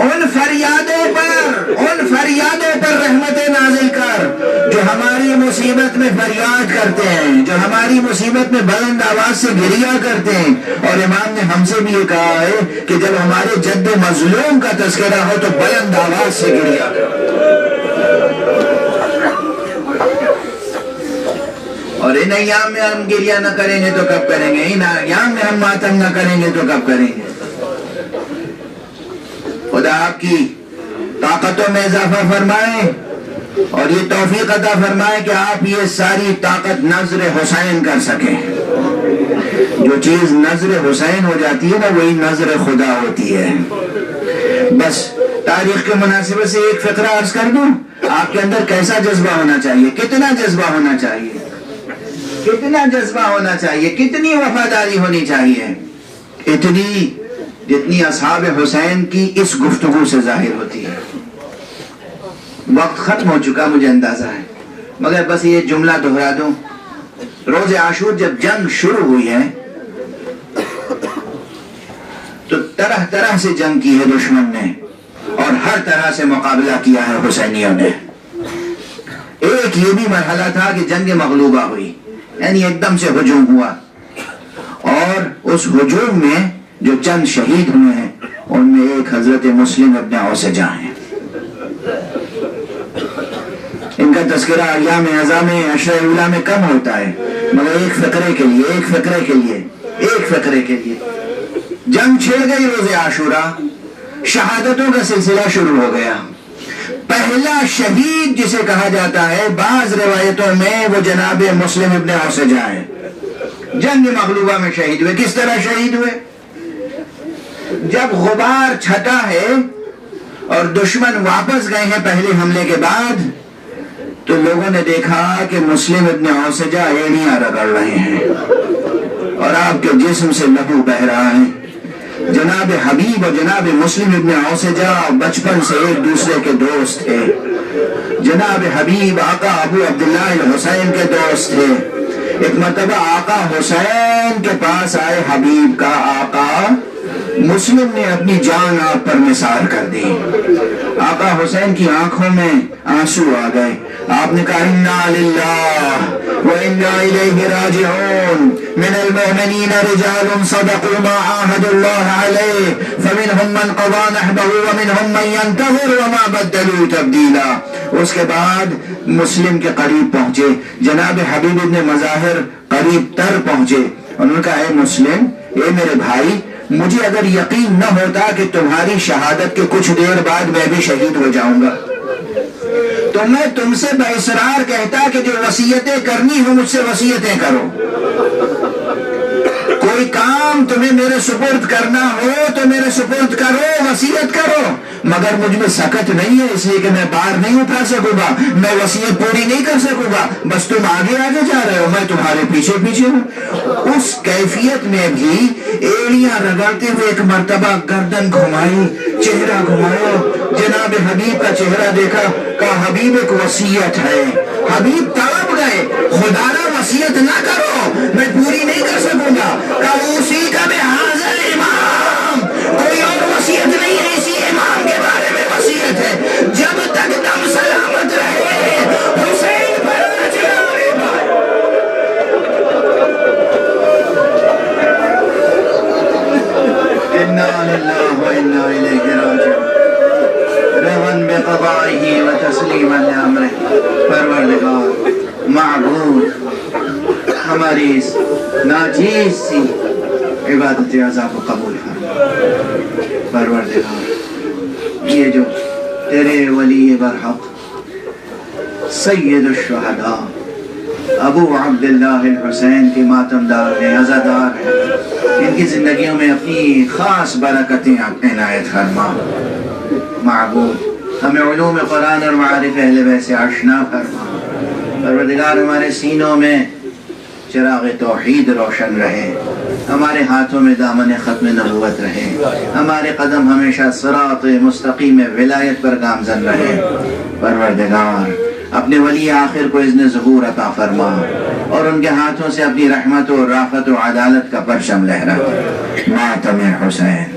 ان فریادوں پر رحمت نازل کر جو ہماری مصیبت میں فریاد کرتے ہیں، جو ہماری مصیبت میں بلند آواز سے گریہ کرتے ہیں۔ اور امام نے ہم سے بھی یہ کہا ہے کہ جب ہمارے جد مظلوم کا تذکرہ ہو تو بلند آواز سے گریہ کرو۔ اور ان ایام میں ہم گریہ نہ کریں گے تو کب کریں گے؟ ان ایام میں ہم ماتم نہ کریں گے تو کب کریں گے؟ خدا آپ کی طاقتوں میں اضافہ فرمائے اور یہ توفیق عطا فرمائے کہ آپ یہ ساری طاقت نظر حسین کر سکیں۔ جو چیز نظر حسین ہو جاتی ہے نا وہی نظر خدا ہوتی ہے۔ بس تاریخ کے مناسبت سے ایک فقرہ عرض کر دوں، آپ کے اندر کیسا جذبہ ہونا چاہیے، کتنا جذبہ ہونا چاہیے، کتنا جذبہ ہونا چاہیے، کتنی وفاداری ہونی چاہیے، اتنی جتنی اصحاب حسین کی اس گفتگو سے ظاہر ہوتی ہے۔ وقت ختم ہو چکا مجھے اندازہ ہے، مگر بس یہ جملہ دہرا دوں، روز عاشور جب جنگ شروع ہوئی ہے تو طرح طرح سے جنگ کی ہے دشمن نے اور ہر طرح سے مقابلہ کیا ہے حسینیوں نے۔ ایک یہ بھی مرحلہ تھا کہ جنگ مغلوبہ ہوئی، یعنی ایک دم سے ہجوم ہوا، اور اس ہجوم میں جو چند شہید ہوئے ہیں ان میں ایک حضرت مسلم ابن اوسجہ ہیں۔ ان کا تذکرہ ایام اعظام عشر اولیٰ میں کم ہوتا ہے، مگر ایک فقرے کے لیے جنگ چھڑ گئی روز عاشورہ، شہادتوں کا سلسلہ شروع ہو گیا۔ پہلا شہید جسے کہا جاتا ہے بعض روایتوں میں وہ جناب مسلم ابن اوسجہ ہیں، جنگ مغلوبہ میں شہید ہوئے۔ کس طرح شہید ہوئے؟ جب غبار چھٹا ہے اور دشمن واپس گئے ہیں پہلے حملے کے بعد تو لوگوں نے دیکھا کہ مسلم ابن اوسجہ ایڑیاں رگڑ رہے ہیں اور آپ کے جسم سے لہو بہہ رہا ہے۔ جناب حبیب اور جناب مسلم ابن اوسجہ بچپن سے ایک دوسرے کے دوست تھے۔ جناب حبیب آقا ابو عبداللہ الحسین کے دوست تھے۔ ایک مرتبہ آقا حسین کے پاس آئے حبیب کا آقا، مسلم نے اپنی جان آپ پر نثار کر دی۔ آقا حسین کی آنکھوں میں آنسو آ گئے۔ آپ نے کہا انا للہ وانا الیہ راجعون، من المؤمنین رجال صدقوا ما عاهدوا الله علیہ فمنهم من قضى نحبه ومنهم من ينتظر وما بدلوا تبدیلا۔ اس کے بعد مسلم کے قریب پہنچے، جناب حبیب ابن مظاہر قریب تر پہنچے، انہوں نے کہا اے مسلم، اے میرے بھائی، مجھے اگر یقین نہ ہوتا کہ تمہاری شہادت کے کچھ دیر بعد میں بھی شہید ہو جاؤں گا تو میں تم سے باصرار کہتا کہ جو وصیتیں کرنی ہو مجھ سے وصیتیں کرو، کوئی کام تمہیں میرے سپرد کرنا ہو تو میرے سپرد کرو، وصیت کرو، مگر مجھ میں سکت نہیں ہے اس لیے کہ میں بار نہیں اٹھا سکوں گا، میں وصیت پوری نہیں کر سکوں گا، بس تم آگے آگے جا رہے ہو، میں تمہارے پیچھے پیچھے ہوں۔ اس کیفیت میں بھی ایڑیاں رگڑتے ہوئے ایک مرتبہ گردن گھمائی، چہرہ گھمایا، جناب حبیب کا چہرہ دیکھا، کہا حبیب ایک وصیت ہے۔ حبیب تڑپ گئے گئے، خدا را وصیت نہ کرو، میں پوری نہیں کر سکوں گا۔ کہا اسی کا میں حاضر امام، کوئی اور وصیت نہیں ہے، اسی امام کے بارے میں وصیت ہے، جب تک دم سلامت رہے حسین پر نہ چڑھانے پائے۔ انا للہ و انا الیہ راجعون، رہن بقضائہ و تسلیما لامرہ۔ پروردگار معبود، ہماری اس ناچیز سی عبادت عزا کو قبول فرما۔ پروردگار یہ جو تیرے ولی برحق سید الشہداء ابو عبداللہ الحسین کے ماتمدار ہیں، عزادار ہیں، ان کی زندگیوں میں اپنی خاص برکتیں عنایت فرما۔ معبود ہمیں علوم قرآن اور معارف اہل بیت سے آشنا فرما۔ پروردگار ہمارے سینوں میں چراغ توحید روشن رہے، ہمارے ہاتھوں میں دامن ختم نبوت رہے، ہمارے قدم ہمیشہ صراط مستقیم ولایت پر گامزن رہے۔ پروردگار اپنے ولی آخر کو اذن ظہور عطا فرما اور ان کے ہاتھوں سے اپنی رحمت و رافت و عدالت کا پرچم لہرا۔ ماتم حسین۔